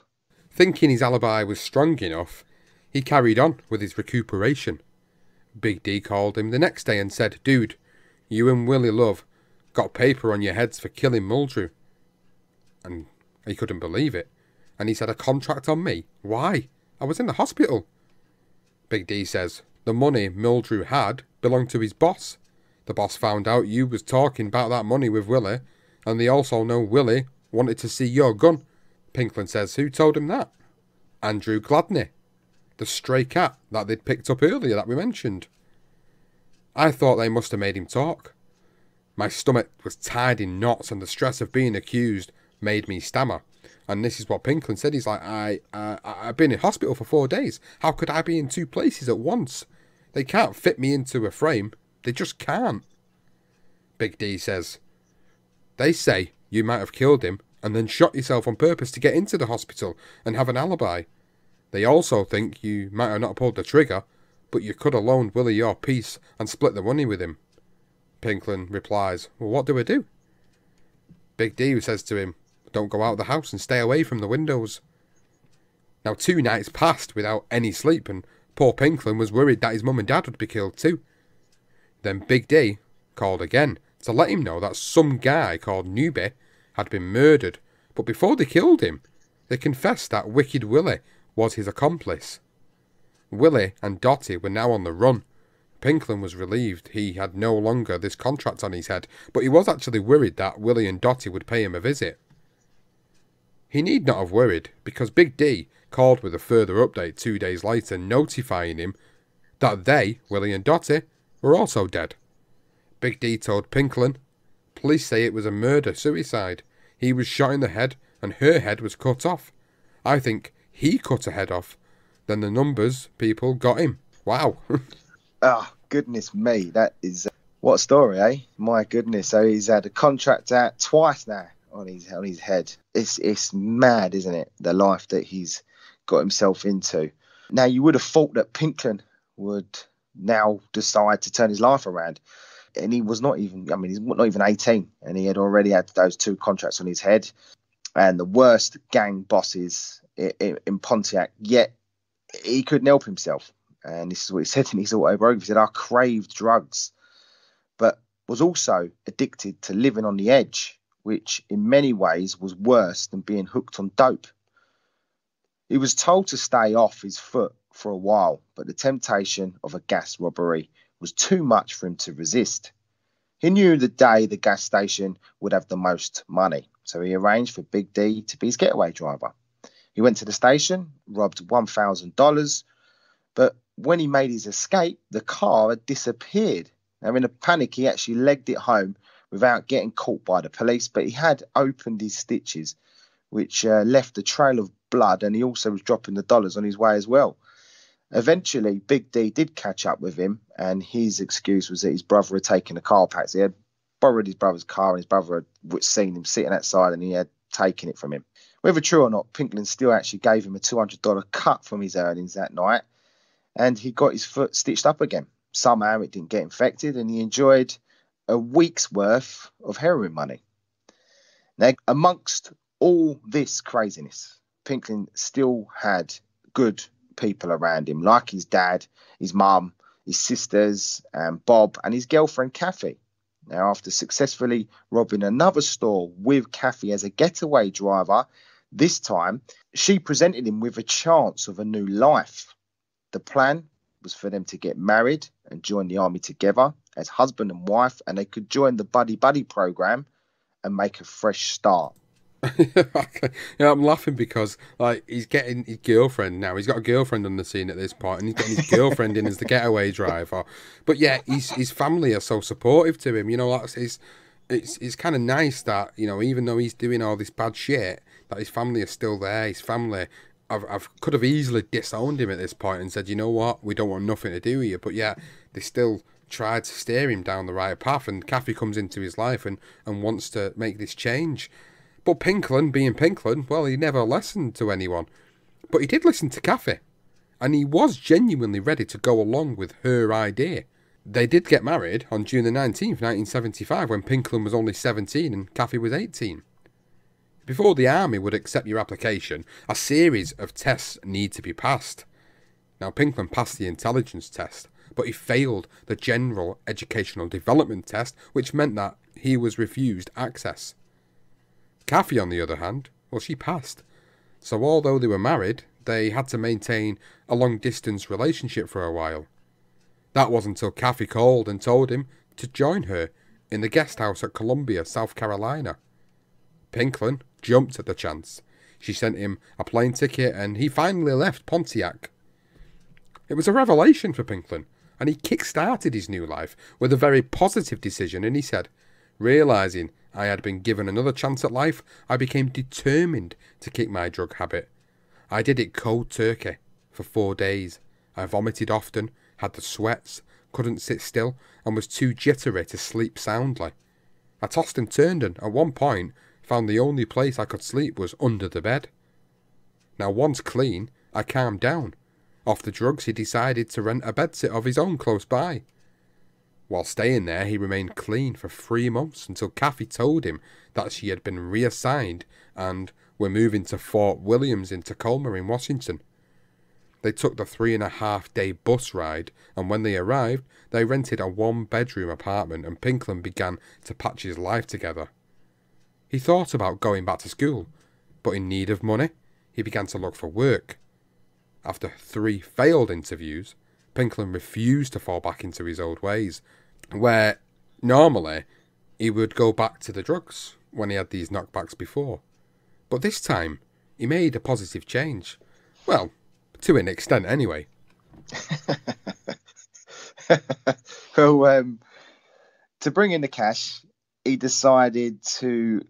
S1: Thinking his alibi was strong enough, he carried on with his recuperation. Big D called him the next day and said, Dude, you and Willie Love got paper on your heads for killing Muldrew. And he couldn't believe it. And he said, a contract on me? Why? I was in the hospital. Big D says, the money Muldrew had belonged to his boss. The boss found out you was talking about that money with Willie, and they also know Willie wanted to see your gun. Pinklon says, who told him that? Andrew Gladney, the stray cat that they'd picked up earlier that we mentioned. I thought they must have made him talk. My stomach was tied in knots and the stress of being accused made me stammer. And this is what Pinklon said. He's like, I've been in hospital for 4 days. How could I be in 2 places at once? They can't fit me into a frame. They just can't. Big D says, they say you might have killed him and then shot yourself on purpose to get into the hospital and have an alibi. They also think you might have not pulled the trigger, but you could have loaned Willie your piece and split the money with him. Pinklon replies, well, what do I do? Big D says to him, don't go out of the house and stay away from the windows. Now 2 nights passed without any sleep, and poor Pinklon was worried that his mum and dad would be killed too. Then Big D called again to let him know that some guy called Newby had been murdered, but before they killed him, they confessed that Wicked Willie was his accomplice. Willie and Dottie were now on the run. Pinklon was relieved he had no longer this contract on his head, but he was actually worried that Willie and Dottie would pay him a visit. He need not have worried, because Big D called with a further update 2 days later, notifying him that they, Willie and Dottie, were also dead. Big D told Pinklon, police say it was a murder-suicide. He was shot in the head, and her head was cut off. I think he cut her head off. Then the numbers people got him. Wow.
S2: Oh, goodness me. That is... what a story, eh? My goodness. So he's had a contract out twice now on his head. It's mad, isn't it? The life that he's got himself into. Now, you would have thought that Pinklon would now decide to turn his life around. And he was not even... he's not even 18. And he had already had those 2 contracts on his head. And the worst gang bosses in Pontiac. Yet, he couldn't help himself. And this is what he said in his autobiography. He said, I craved drugs, but was also addicted to living on the edge, which in many ways was worse than being hooked on dope. He was told to stay off his foot for a while, but the temptation of a gas robbery was too much for him to resist. He knew the day the gas station would have the most money, so he arranged for Big D to be his getaway driver. He went to the station, robbed $1,000, but when he made his escape, the car had disappeared. Now, in a panic, he actually legged it home without getting caught by the police, but he had opened his stitches, which left a trail of blood, and he also was dropping the dollars on his way as well. Eventually, Big D did catch up with him, and his excuse was that his brother had taken a car taxi. He had borrowed his brother's car, and his brother had seen him sitting outside, and he had taken it from him. Whether true or not, Pinklon still actually gave him a $200 cut from his earnings that night, and he got his foot stitched up again. Somehow it didn't get infected, and he enjoyed a week's worth of heroin money. Now, amongst all this craziness, Pinklon still had good people around him, like his dad, his mum, his sisters, Bob, and his girlfriend, Kathy. Now, after successfully robbing another store with Kathy as a getaway driver, this time she presented him with a chance of a new life. The plan was for them to get married and join the army together as husband and wife, and they could join the Buddy Buddy program and make a fresh start.
S1: Yeah, I'm laughing because he's getting his girlfriend now. He's got a girlfriend on the scene at this point, and he's getting his girlfriend in as the getaway driver. But yeah, his family are so supportive to him. You know, it's kind of nice that, you know, even though he's doing all this bad shit, that his family are still there. His family could have easily disowned him at this point and said, you know what, we don't want nothing to do with you. But yeah, they still tried to steer him down the right path, and Kathy comes into his life and wants to make this change. But Pinklon, being Pinklon, well, he never listened to anyone. But he did listen to Kathy, and he was genuinely ready to go along with her idea. They did get married on June the 19th, 1975, when Pinklon was only 17 and Kathy was 18. Before the army would accept your application, a series of tests need to be passed. Now, Pinklon passed the intelligence test, but he failed the general educational development test, which meant that he was refused access. Kathy, on the other hand, well, she passed. So although they were married, they had to maintain a long-distance relationship for a while. That was until Kathy called and told him to join her in the guest house at Columbia, South Carolina. Pinklon jumped at the chance. She sent him a plane ticket, and he finally left Pontiac. It was a revelation for Pinklon, and he kick-started his new life with a very positive decision, and he said, Realising I had been given another chance at life, I became determined to kick my drug habit. I did it cold turkey for 4 days. I vomited often, had the sweats, couldn't sit still, and was too jittery to sleep soundly. I tossed and turned and, at one point, found the only place I could sleep was under the bed. Now, once clean, I calmed down. Off the drugs, he decided to rent a bedsit of his own close by. While staying there, he remained clean for 3 months until Kathy told him that she had been reassigned and were moving to Fort Williams in Tacoma in Washington. They took the 3.5-day bus ride, and when they arrived, they rented a 1-bedroom apartment and Pinklon began to patch his life together. He thought about going back to school, but in need of money, he began to look for work. After 3 failed interviews, Pinklon refused to fall back into his old ways, where normally he would go back to the drugs when he had these knockbacks before. But this time, he made a positive change. Well, to an extent anyway.
S2: Well, to bring in the cash, he decided to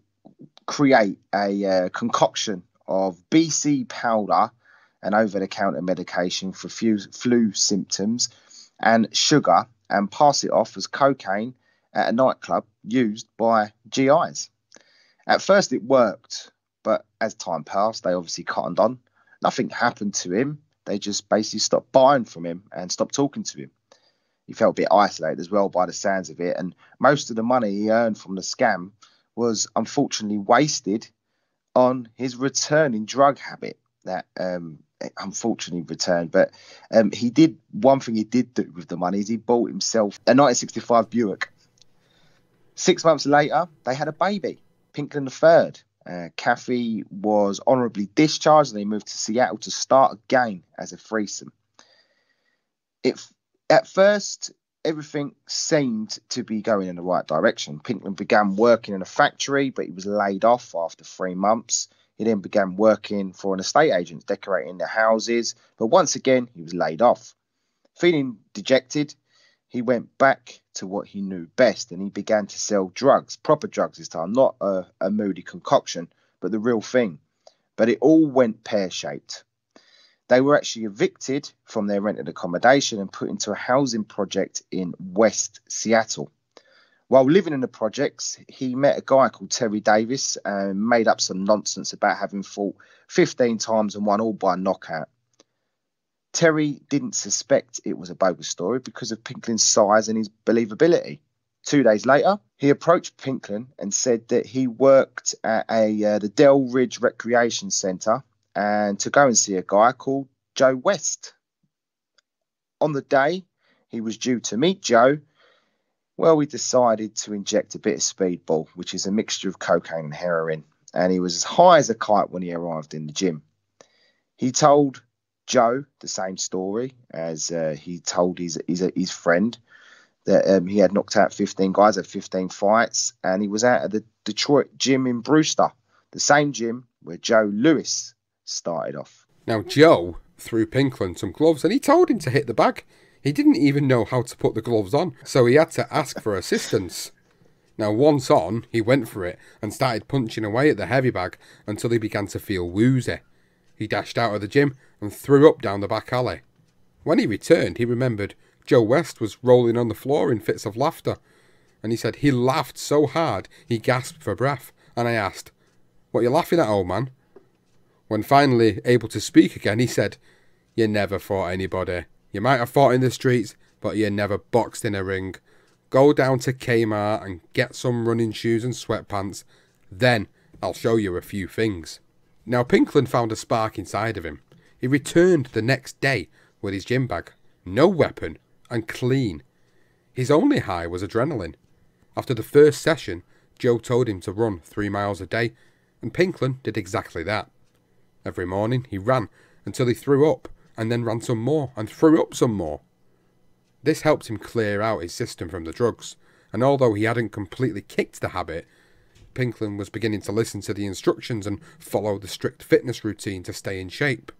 S2: create a concoction of BC powder, an over-the-counter medication for flu symptoms, and sugar, and pass it off as cocaine at a nightclub used by GIs. At first it worked, but as time passed, they obviously cottoned on. Nothing happened to him. They just basically stopped buying from him and stopped talking to him. He felt a bit isolated as well by the sounds of it, and most of the money he earned from the scam was unfortunately wasted on his returning drug habit that unfortunately returned. But one thing he did do with the money is he bought himself a 1965 Buick. 6 months later, they had a baby, Pinklon III. Kathy was honourably discharged and they moved to Seattle to start again as a threesome. At first, everything seemed to be going in the right direction. Pinklon began working in a factory, but he was laid off after 3 months. He then began working for an estate agent, decorating their houses, but once again, he was laid off. Feeling dejected, he went back to what he knew best and he began to sell drugs, proper drugs this time, not a moody concoction, but the real thing. But it all went pear-shaped. They were actually evicted from their rented accommodation and put into a housing project in West Seattle. While living in the projects, he met a guy called Terry Davis and made up some nonsense about having fought 15 times and won all by knockout. Terry didn't suspect it was a bogus story because of Pinklon's size and his believability. 2 days later, he approached Pinklon and said that he worked at the Del Ridge Recreation Centre and to go and see a guy called Joe West. On the day he was due to meet Joe, well, we decided to inject a bit of speedball, which is a mixture of cocaine and heroin, and he was as high as a kite when he arrived in the gym. He told Joe the same story as he told his friend, that he had knocked out 15 guys at 15 fights, and he was out at the Detroit gym in Brewster, the same gym where Joe Louis started off.
S1: Now, Joe threw Pinklon some gloves and he told him to hit the bag. He didn't even know how to put the gloves on, so he had to ask for assistance. Now, once on, he went for it and started punching away at the heavy bag until he began to feel woozy. He dashed out of the gym and threw up down the back alley. When he returned, he remembered Joe West was rolling on the floor in fits of laughter, and he said he laughed so hard he gasped for breath, and I asked, "What are you laughing at, old man?" When finally able to speak again, he said, "You never fought anybody. You might have fought in the streets, but you never boxed in a ring. Go down to Kmart and get some running shoes and sweatpants. Then I'll show you a few things." Now, Pinklon found a spark inside of him. He returned the next day with his gym bag, no weapon, and clean. His only high was adrenaline. After the first session, Joe told him to run 3 miles a day, and Pinklon did exactly that. Every morning he ran until he threw up, and then ran some more and threw up some more. This helped him clear out his system from the drugs, and although he hadn't completely kicked the habit, Pinklon was beginning to listen to the instructions and follow the strict fitness routine to stay in shape.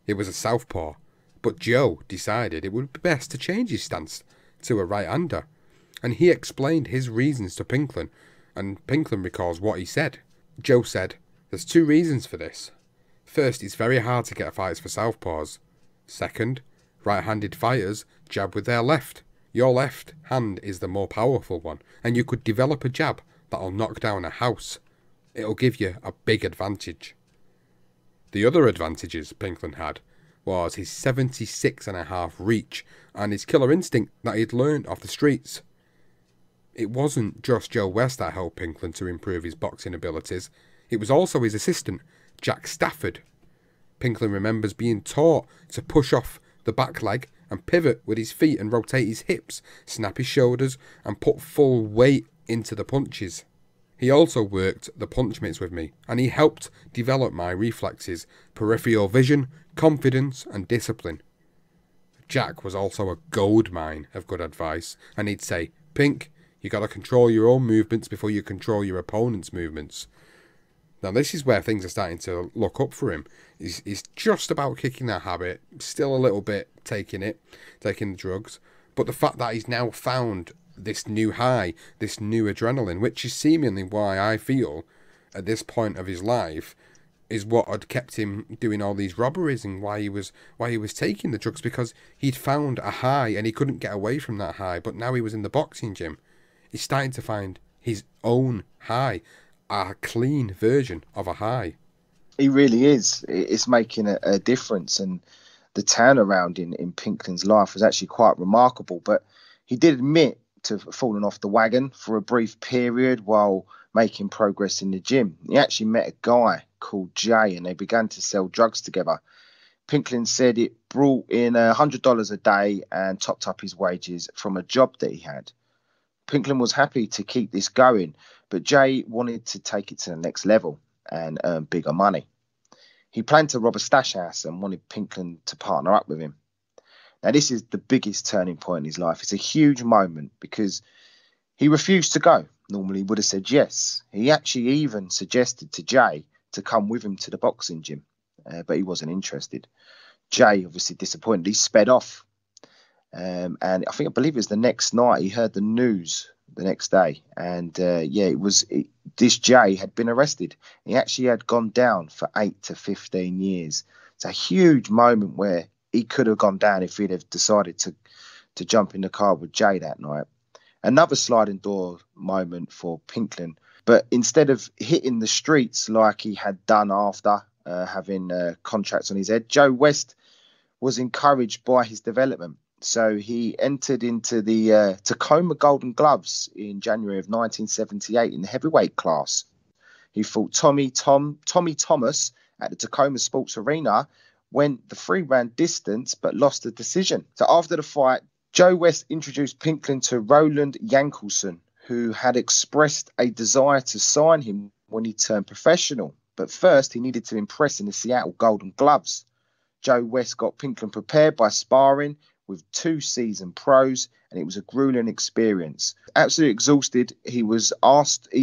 S1: It was a southpaw, but Joe decided it would be best to change his stance to a right-hander. and he explained his reasons to Pinklon, and Pinklon recalls what he said. Joe said, "There's two reasons for this. First, it's very hard to get fights for southpaws. Second, right-handed fighters jab with their left. Your left hand is the more powerful one, and you could develop a jab that'll knock down a house. It'll give you a big advantage." The other advantages Pinklon had was his 76.5 reach and his killer instinct that he'd learned off the streets. It wasn't just Joe West that helped Pinklon to improve his boxing abilities, it was also his assistant, Jack Stafford. Pinklon remembers being taught to push off the back leg and pivot with his feet and rotate his hips, snap his shoulders and put full weight into the punches. He also worked the punch mitts with me, and he helped develop my reflexes, peripheral vision, confidence and discipline. Jack was also a gold mine of good advice, and he'd say, "Pink, you got to control your own movements before you control your opponent's movements." Now this is where things are starting to look up for him. He's just about kicking that habit, still a little bit taking the drugs, but the fact that he's now found this new high, this new adrenaline, which is seemingly why I feel at this point of his life is what had kept him doing all these robberies and why he was taking the drugs, because he'd found a high and he couldn't get away from that high. But now he was in the boxing gym, he's starting to find his own high, a clean version of a high.
S2: He really is. It's making a difference, and the turnaround in Pinklon's life was actually quite remarkable. But he did admit to falling off the wagon for a brief period while making progress in the gym. He actually met a guy called Jay, and they began to sell drugs together. Pinklon said it brought in $100 a day and topped up his wages from a job that he had. Pinklon was happy to keep this going, but Jay wanted to take it to the next level and earn bigger money. He planned to rob a stash house and wanted Pinklon to partner up with him. Now, this is the biggest turning point in his life. It's a huge moment because he refused to go. Normally, he would have said yes. He actually even suggested to Jay to come with him to the boxing gym, but he wasn't interested. Jay, obviously disappointed, he sped off. And I believe it was the next night he heard the news the next day. And this Jay had been arrested. He actually had gone down for 8 to 15 years. It's a huge moment where he could have gone down if he'd have decided to jump in the car with Jay that night. Another sliding door moment for Pinklon, but instead of hitting the streets like he had done after having contracts on his head, Joe West was encouraged by his development. So he entered into the Tacoma Golden Gloves in January of 1978 in the heavyweight class. He fought Tommy Thomas at the Tacoma Sports Arena, went the 3-round distance but lost the decision. So after the fight, Joe West introduced Pinklon to Roland Yankelson, who had expressed a desire to sign him when he turned professional. But first, he needed to impress in the Seattle Golden Gloves. Joe West got Pinklon prepared by sparring with 2 seasoned pros, and it was a grueling experience. Absolutely exhausted, he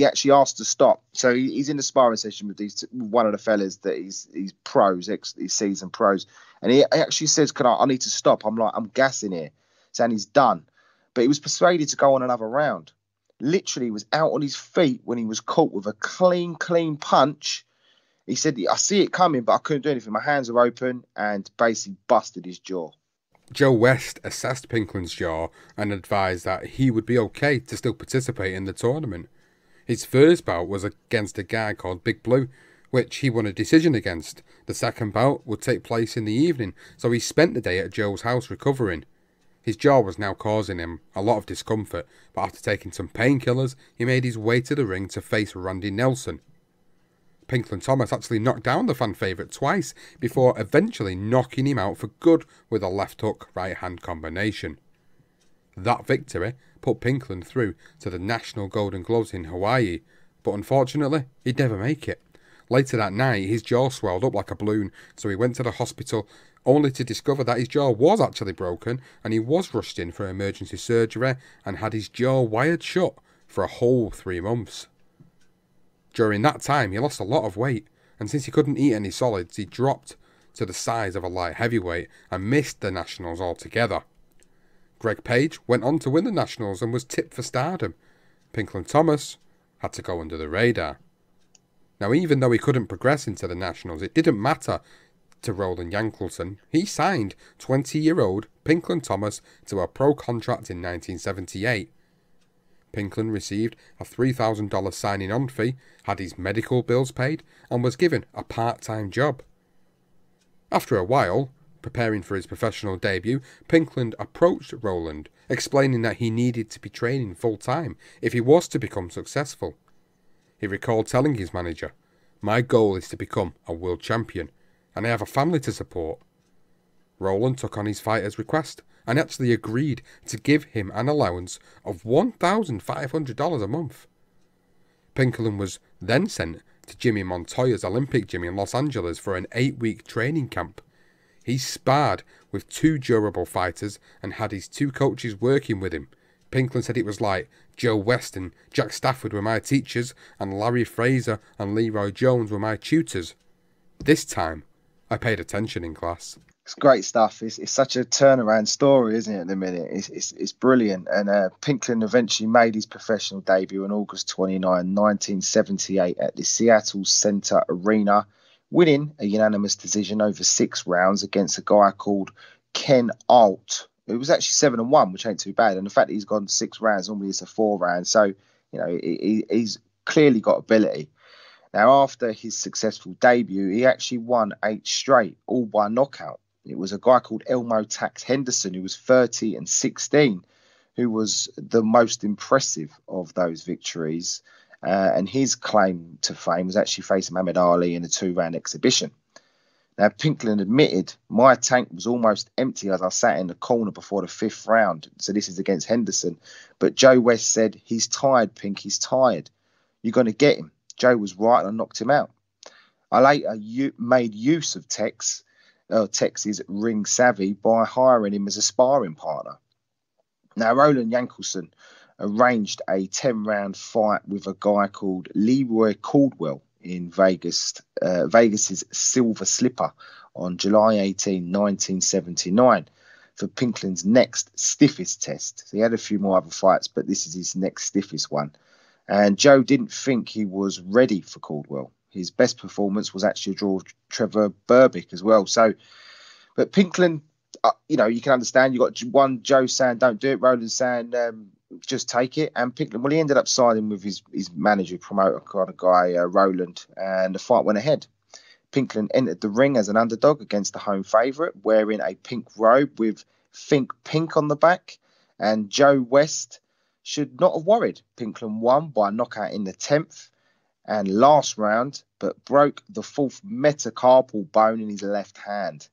S2: actually asked to stop. So he's in the sparring session with one of the fellas that he's pros, he's seasoned pros, and he actually says, I need to stop. I'm gassing here, saying he's done. But he was persuaded to go on another round. Literally was out on his feet when he was caught with a clean punch. He said, I see it coming, but I couldn't do anything. My hands were open, and basically busted his jaw.
S1: Joe West assessed Pinklon's jaw and advised that he would be okay to still participate in the tournament. His first bout was against a guy called Big Blue, which he won a decision against. The second bout would take place in the evening, so he spent the day at Joe's house recovering. His jaw was now causing him a lot of discomfort, but after taking some painkillers, he made his way to the ring to face Randy Nelson. Pinklon Thomas actually knocked down the fan favourite twice before eventually knocking him out for good with a left hook right hand combination. That victory put Pinklon through to the National Golden Gloves in Hawaii, but unfortunately he'd never make it. Later that night his jaw swelled up like a balloon, so he went to the hospital only to discover that his jaw was actually broken and he was rushed in for emergency surgery and had his jaw wired shut for a whole 3 months. During that time, he lost a lot of weight, and since he couldn't eat any solids, he dropped to the size of a light heavyweight and missed the Nationals altogether. Greg Page went on to win the Nationals and was tipped for stardom. Pinklon Thomas had to go under the radar. Now, even though he couldn't progress into the Nationals, it didn't matter to Roland Yankelson. He signed 20-year-old Pinklon Thomas to a pro contract in 1978. Pinklon received a $3,000 signing-on fee, had his medical bills paid, and was given a part-time job. After a while, preparing for his professional debut, Pinklon approached Roland, explaining that he needed to be training full-time if he was to become successful. He recalled telling his manager, "My goal is to become a world champion, and I have a family to support." Roland took on his fighter's request and actually agreed to give him an allowance of $1,500 a month. Pinklon was then sent to Jimmy Montoya's Olympic Gym in Los Angeles for an 8-week training camp. He sparred with 2 durable fighters and had his 2 coaches working with him. Pinklon said it was like Joe West and Jack Stafford were my teachers, and Larry Fraser and Leroy Jones were my tutors. This time, I paid attention in class.
S2: It's great stuff. It's such a turnaround story, isn't it, at the minute? It's brilliant. And Pinklon eventually made his professional debut on August 29, 1978 at the Seattle Center Arena, winning a unanimous decision over 6 rounds against a guy called Ken Alt. It was actually 7-1, which ain't too bad. And the fact that he's gone 6 rounds, normally it's a 4 round. So, you know, he's clearly got ability. Now, after his successful debut, he actually won 8 straight, all by knockout. It was a guy called Elmo Tax Henderson, who was 30-16, who was the most impressive of those victories. And his claim to fame was actually facing Muhammad Ali in a 2-round exhibition. Now, Pinklon admitted, "My tank was almost empty as I sat in the corner before the 5th round." So this is against Henderson. But Joe West said, "He's tired, Pink, he's tired. You're going to get him." Joe was right and I knocked him out. I later made use of Tex's ring savvy by hiring him as a sparring partner. Now, Roland Yankelson arranged a 10-round fight with a guy called Leroy Caldwell in Vegas's Silver Slipper on July 18, 1979 for Pinklon's next stiffest test. So he had a few more other fights, but this is his next stiffest one. And Joe didn't think he was ready for Caldwell. His best performance was actually a draw with Trevor Berbick as well. So, but Pinklon, you know, you can understand. You got one Joe saying don't do it, Roland saying just take it, and Pinklon. Well, he ended up siding with his manager, promoter kind of guy, Roland, and the fight went ahead. Pinklon entered the ring as an underdog against the home favourite, wearing a pink robe with Think Pink on the back, and Joe West should not have worried. Pinklon won by knockout in the 10th and last round, but broke the 4th metacarpal bone in his left hand.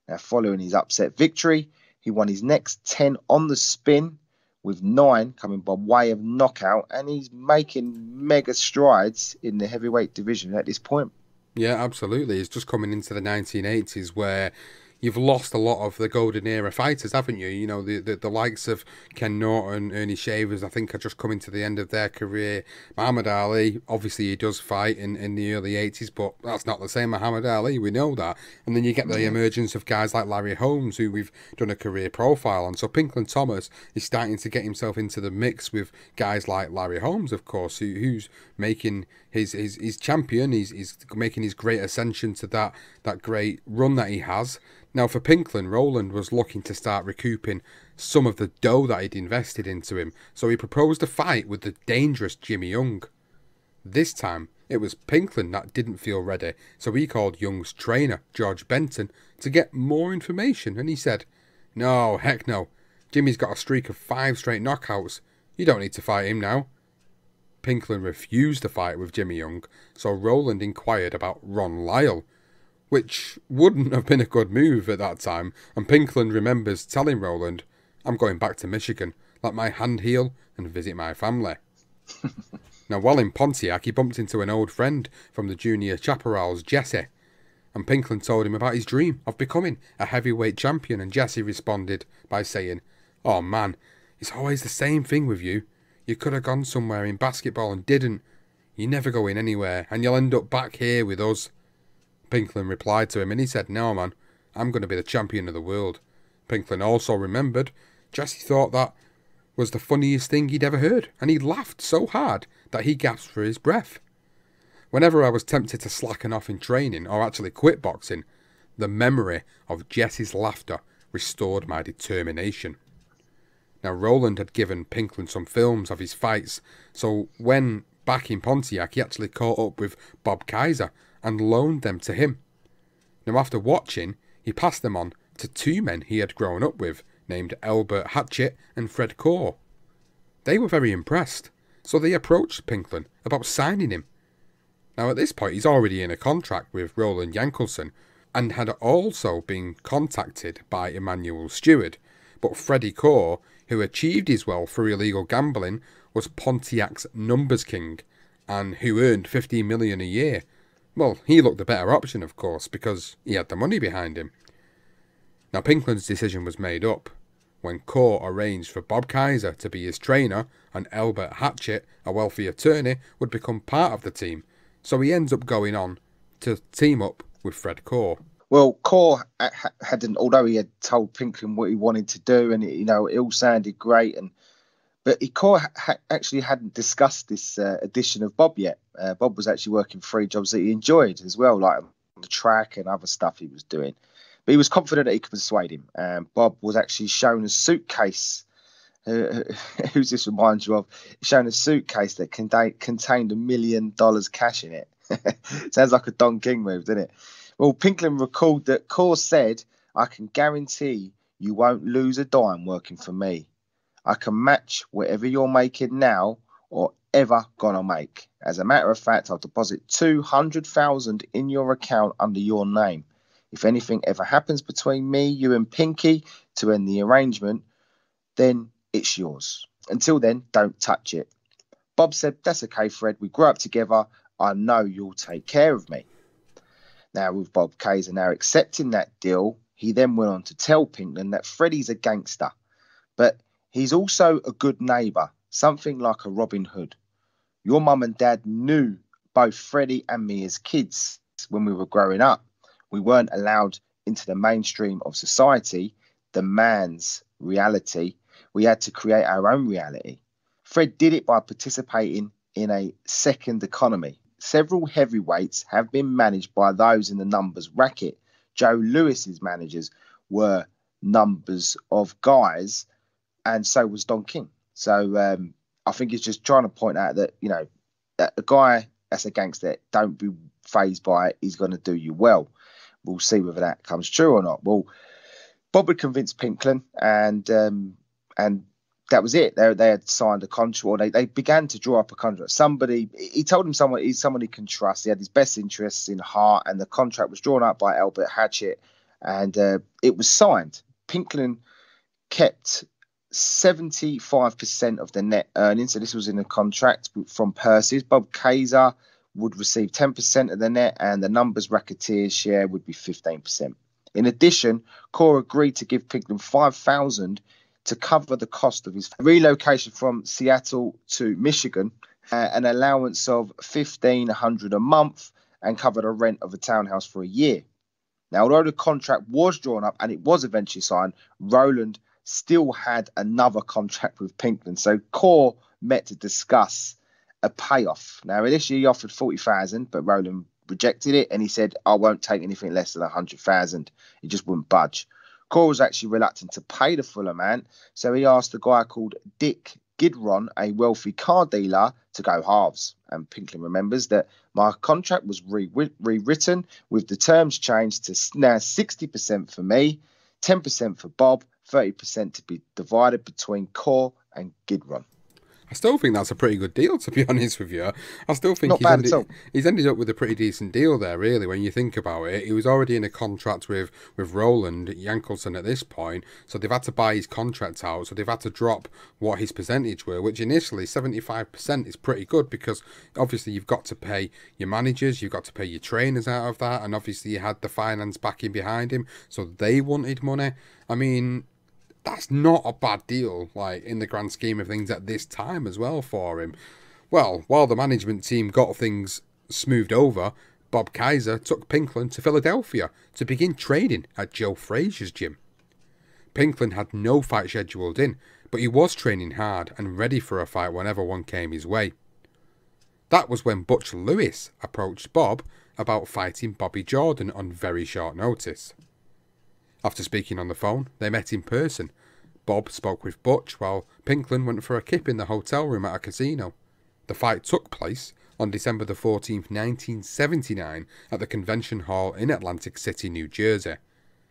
S2: Now, following his upset victory, he won his next 10 on the spin, with 9 coming by way of knockout, and he's making mega strides in the heavyweight division at this point.
S1: Yeah, absolutely. It's just coming into the 1980s where you've lost a lot of the golden era fighters, haven't you? You know, the likes of Ken Norton, Ernie Shavers, I think are just coming to the end of their career. Muhammad Ali, obviously he does fight in the early 80s, but that's not the same Muhammad Ali, we know that. And then you get the emergence of guys like Larry Holmes, who we've done a career profile on. So Pinklon Thomas is starting to get himself into the mix with guys like Larry Holmes, of course, who's making his champion, he's making his great ascension to that great run that he has. Now, for Pinklon, Roland was looking to start recouping some of the dough that he'd invested into him, so he proposed a fight with the dangerous Jimmy Young. This time, it was Pinklon that didn't feel ready, so he called Young's trainer, George Benton, to get more information, and he said, "No, heck no. Jimmy's got a streak of 5 straight knockouts. You don't need to fight him now." Pinklon refused to fight with Jimmy Young, so Roland inquired about Ron Lyle, which wouldn't have been a good move at that time, and Pinklon remembers telling Roland, "I'm going back to Michigan, let my hand heal and visit my family." Now, while in Pontiac, he bumped into an old friend from the junior chaparrals, Jesse, and Pinklon told him about his dream of becoming a heavyweight champion, and Jesse responded by saying, "Oh man, it's always the same thing with you. You could have gone somewhere in basketball and didn't. You're never going anywhere, and you'll end up back here with us." Pinklon replied to him, and he said, "No, man, I'm going to be the champion of the world." Pinklon also remembered Jesse thought that was the funniest thing he'd ever heard, and he laughed so hard that he gasped for his breath. Whenever I was tempted to slacken off in training, or actually quit boxing, the memory of Jesse's laughter restored my determination. Now, Roland had given Pinklon some films of his fights, so when back in Pontiac, he actually caught up with Bob Kaiser and loaned them to him. Now, after watching, he passed them on to two men he had grown up with, named Elbert Hatchett and Fred Core. They were very impressed, so they approached Pinklon about signing him. Now, at this point, he's already in a contract with Roland Yankelson, and had also been contacted by Emmanuel Stewart, but Freddie Core, who achieved his wealth through illegal gambling, was Pontiac's numbers king, and who earned $15 million a year. Well, he looked the better option, of course, because he had the money behind him. Now, Pinklon's decision was made up when Core arranged for Bob Kaiser to be his trainer, and Elbert Hatchett, a wealthy attorney, would become part of the team. So he ends up going on to team up with Fred Core.
S2: Well, Core hadn't, although he had told Pinklon what he wanted to do, and it all sounded great, but Core actually hadn't discussed this addition of Bob yet. Bob was actually working 3 jobs that he enjoyed as well, like on the track and other stuff he was doing. But he was confident that he could persuade him. Bob was actually shown a suitcase. Who's this reminds you of? Shown a suitcase that contained $1 million cash in it. Sounds like a Don King move, doesn't it? Well, Pinklon recalled that Core said, "I can guarantee you won't lose a dime working for me. I can match whatever you're making now or ever gonna make. As a matter of fact, I'll deposit $200,000 in your account under your name. If anything ever happens between me, you and Pinky to end the arrangement, then it's yours. Until then, don't touch it." Bob said, "That's okay, Fred. We grew up together. I know you'll take care of me." Now, with Bob Kaiser now accepting that deal, he then went on to tell Pinklon that Freddie's a gangster, but he's also a good neighbour, something like a Robin Hood. Your mum and dad knew both Freddie and me as kids when we were growing up. We weren't allowed into the mainstream of society, the man's reality. We had to create our own reality. Fred did it by participating in a second economy. Several heavyweights have been managed by those in the numbers racket. Joe Lewis's managers were numbers of guys, and so was Don King. So I think it's just trying to point out that, that a guy that's a gangster, don't be fazed by it. He's going to do you well. We'll see whether that comes true or not. Well, Bob had convinced Pinklon, and that was it. They had signed a contract, or they began to draw up a contract. He told him he's someone he can trust. He had his best interests in heart, and the contract was drawn up by Elbert Hatchett, and it was signed. Pinklon kept 75% of the net earnings, so this was in a contract from purses. Bob Kaiser would receive 10% of the net, and the numbers racketeers share would be 15%. In addition, Core agreed to give Pinklon $5,000 to cover the cost of his relocation from Seattle to Michigan, an allowance of $1,500 a month, and cover the rent of a townhouse for a year. Now, although the contract was drawn up and it was eventually signed, Roland still had another contract with Pinklon. So Core met to discuss a payoff. Now, initially he offered $40,000, but Roland rejected it, and he said, "I won't take anything less than $100,000. He just wouldn't budge." Core was actually reluctant to pay the full amount, so he asked a guy called Dick Gidron, a wealthy car dealer, to go halves. And Pinklon remembers that my contract was rewritten with the terms changed to now 60% for me, 10% for Bob, 30% to be divided between Core and Gidron.
S1: I still think that's a pretty good deal, to be honest with you. I still think he's ended up with a pretty decent deal there, really, when you think about it. He was already in a contract with Roland Yankelson at this point, so they've had to buy his contract out, so they've had to drop what his percentage were, which initially 75% is pretty good, because obviously you've got to pay your managers, you've got to pay your trainers out of that, and obviously you had the finance backing behind him, so they wanted money. I mean, that's not a bad deal, like, in the grand scheme of things at this time as well for him. Well, while the management team got things smoothed over, Bob Kaiser took Pinklon to Philadelphia to begin training at Joe Frazier's gym. Pinklon had no fight scheduled in, but he was training hard and ready for a fight whenever one came his way. That was when Butch Lewis approached Bob about fighting Bobby Jordan on very short notice. After speaking on the phone, they met in person. Bob spoke with Butch while Pinklon went for a kip in the hotel room at a casino. The fight took place on December the 14th, 1979 at the Convention Hall in Atlantic City, New Jersey.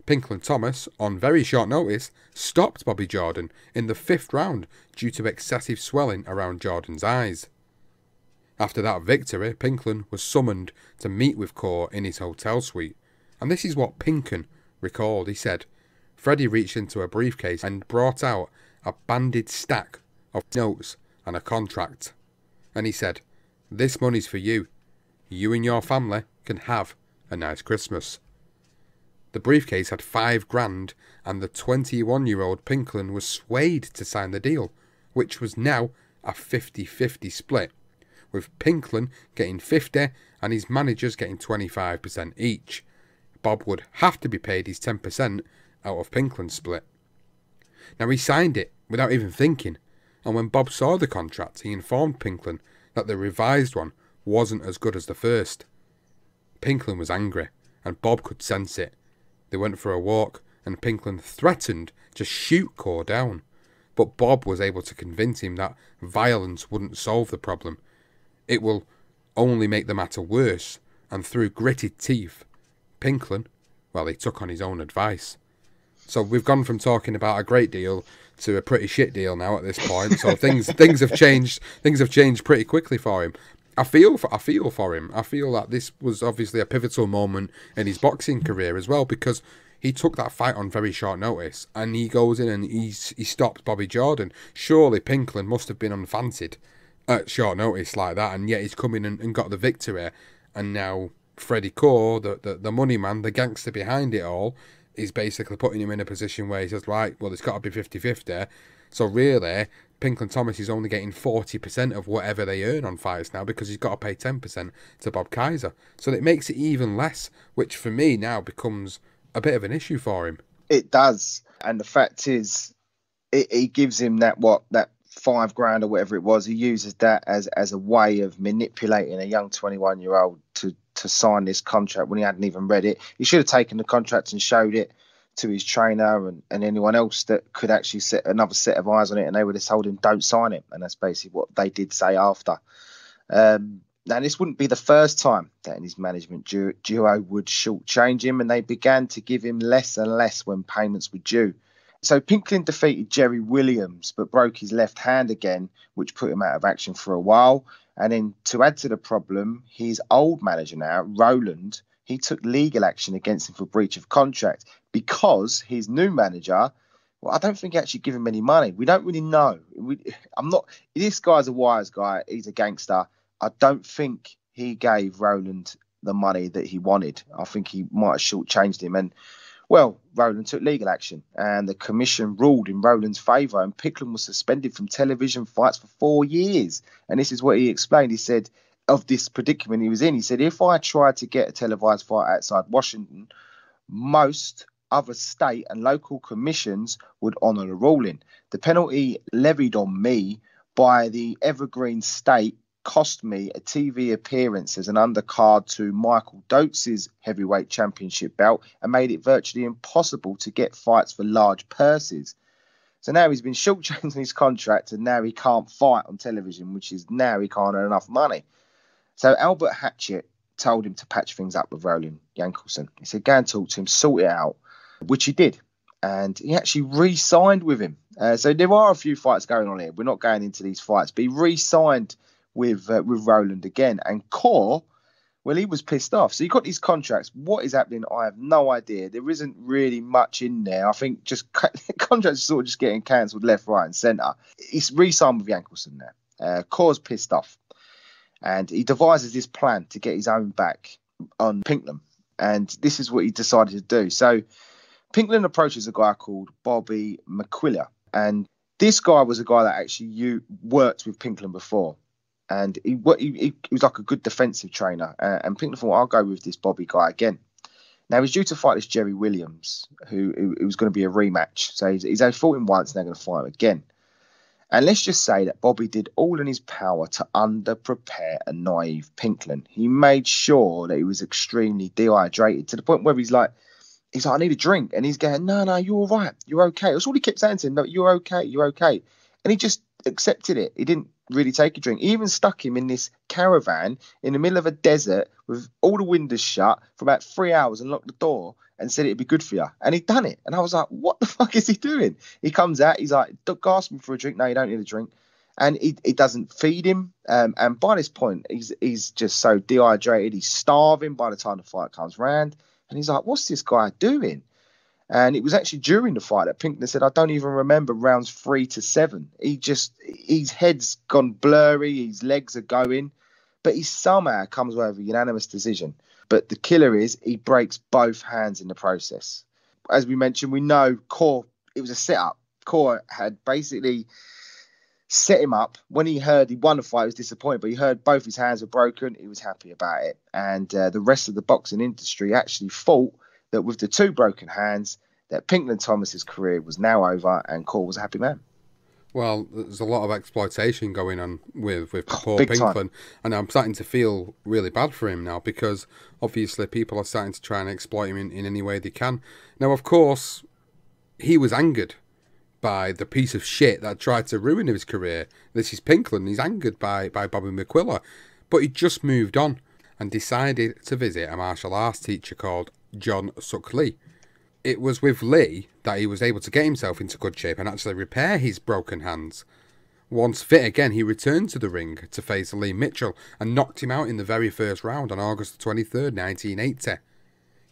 S1: Pinklon Thomas, on very short notice, stopped Bobby Jordan in the 5th round due to excessive swelling around Jordan's eyes. After that victory, Pinklon was summoned to meet with Core in his hotel suite, and this is what Pinklon recalled. He said, "Freddie reached into a briefcase and brought out a banded stack of notes and a contract. And he said, 'This money's for you. You and your family can have a nice Christmas.'" The briefcase had $5,000, and the 21-year-old Pinklon was swayed to sign the deal, which was now a 50-50 split, with Pinklon getting 50 and his managers getting 25% each. Bob would have to be paid his 10% out of Pinklon's split. Now he signed it without even thinking, and when Bob saw the contract, he informed Pinklon that the revised one wasn't as good as the first. Pinklon was angry, and Bob could sense it. They went for a walk, and Pinklon threatened to shoot Core down, but Bob was able to convince him that violence wouldn't solve the problem. It will only make the matter worse, and through gritted teeth, Pinklon, well, he took on his own advice. So we've gone from talking about a great deal to a pretty shit deal now at this point. So things have changed. Things have changed pretty quickly for him. I feel for him. I feel that this was obviously a pivotal moment in his boxing career as well, because he took that fight on very short notice, and he goes in and he stops Bobby Jordan. Surely Pinklon must have been unfancied at short notice like that, and yet he's come in and got the victory. And now Freddie Core, the money man, the gangster behind it all, is basically putting him in a position where he says, right, well, it's got to be 50-50. So really, Pinklon Thomas is only getting 40% of whatever they earn on fights now, because he's got to pay 10% to Bob Kaiser. So it makes it even less, which for me now becomes a bit of an issue for him.
S2: It does. And the fact is, it gives him that $5,000 or whatever it was. He uses that as a way of manipulating a young 21-year-old to sign this contract when he hadn't even read it. He should have taken the contract and showed it to his trainer and anyone else that could actually set another set of eyes on it, and they would have told him, don't sign it. And that's basically what they did say after. Now, this wouldn't be the first time that his management duo would shortchange him, and they began to give him less and less when payments were due. So Pinklon defeated Jerry Williams, but broke his left hand again, which put him out of action for a while. And then to add to the problem, his old manager now, Roland, he took legal action against him for breach of contract because his new manager, well, I don't think he actually gave him any money. We don't really know. This guy's a wise guy. He's a gangster. I don't think he gave Roland the money that he wanted. I think he might have shortchanged him. And, well, Roland took legal action, and the commission ruled in Roland's favour, and Pinklon was suspended from television fights for 4 years. And this is what he explained. He said, of this predicament he was in, he said, if I tried to get a televised fight outside Washington, most other state and local commissions would honour the ruling. The penalty levied on me by the Evergreen State cost me a TV appearance as an undercard to Michael Doates' heavyweight championship belt and made it virtually impossible to get fights for large purses. So now he's been shortchanged his contract, and now he can't fight on television, which is now he can't earn enough money. So Albert Hatchett told him to patch things up with Roland Yankelson. He said, go and talk to him, sort it out, which he did. And he actually re-signed with him. So there are a few fights going on here. We're not going into these fights, but he re-signed with Roland again. And Core, well, he was pissed off. So you got these contracts. What is happening? I have no idea. There isn't really much in there. I think just contracts are sort of just getting cancelled left, right, and centre. He's re-signed with Yankelson now. Core's pissed off. And he devises this plan to get his own back on Pinklon. And this is what he decided to do. So Pinklon approaches a guy called Bobby McQuillan. And this guy was a guy that actually worked with Pinklon before. And he was like a good defensive trainer. And Pinklon thought, I'll go with this Bobby guy again. Now he's due to fight this Jerry Williams, who it was going to be a rematch. So he's only fought him once, and they're going to fight him again. And let's just say that Bobby did all in his power to under-prepare a naive Pinklon. He made sure that he was extremely dehydrated to the point where he's like, I need a drink. And he's going, no, you're all right. You're okay. That's all he kept saying to him. No, you're okay. You're okay. And he just accepted it. He didn't really take a drink. He even stuck him in this caravan in the middle of a desert with all the windows shut for about 3 hours and locked the door and said it'd be good for you. And he'd done it. And I was like, what the fuck is he doing? He comes out. He's like, ask me for a drink. No, you don't need a drink. And he doesn't feed him. And by this point, he's just so dehydrated. He's starving by the time the fight comes round. And he's like, what's this guy doing? And it was actually during the fight that Pinkney said, I don't even remember rounds 3 to 7. His head's gone blurry, his legs are going, but he somehow comes away with a unanimous decision. But the killer is he breaks both hands in the process. As we mentioned, we know it was a setup. Core had basically set him up. When he heard he won the fight, he was disappointed, but he heard both his hands were broken. He was happy about it. And the rest of the boxing industry actually thought that with the 2 broken hands, that Pinklon Thomas's career was now over and Core was a happy man.
S1: Well, there's a lot of exploitation going on with poor
S2: Big
S1: Pinklon,
S2: time.
S1: and I'm starting to feel really bad for him now because obviously people are starting to try and exploit him in any way they can. Now, of course, he was angered by the piece of shit that tried to ruin his career. This is Pinklon. He's angered by Bobby McQuillan, but he just moved on and decided to visit a martial arts teacher called John Suk Lee. It was with Lee that he was able to get himself into good shape and actually repair his broken hands. Once fit again, he returned to the ring to face Lee Mitchell and knocked him out in the very first round on August 23rd, 1980.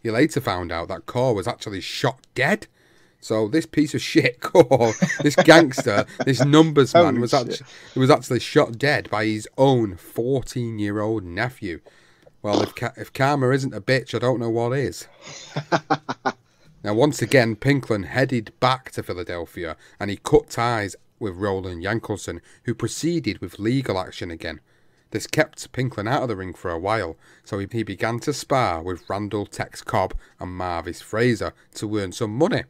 S1: He later found out that Core was actually shot dead. So this piece of shit, Core, this gangster, this numbers man, was actually shot dead by his own 14-year-old nephew. Well, if karma isn't a bitch, I don't know what is. Now, once again, Pinklon headed back to Philadelphia and he cut ties with Roland Yankelson, who proceeded with legal action again. This kept Pinklon out of the ring for a while, so he began to spar with Randall Tex Cobb and Marvis Fraser to earn some money.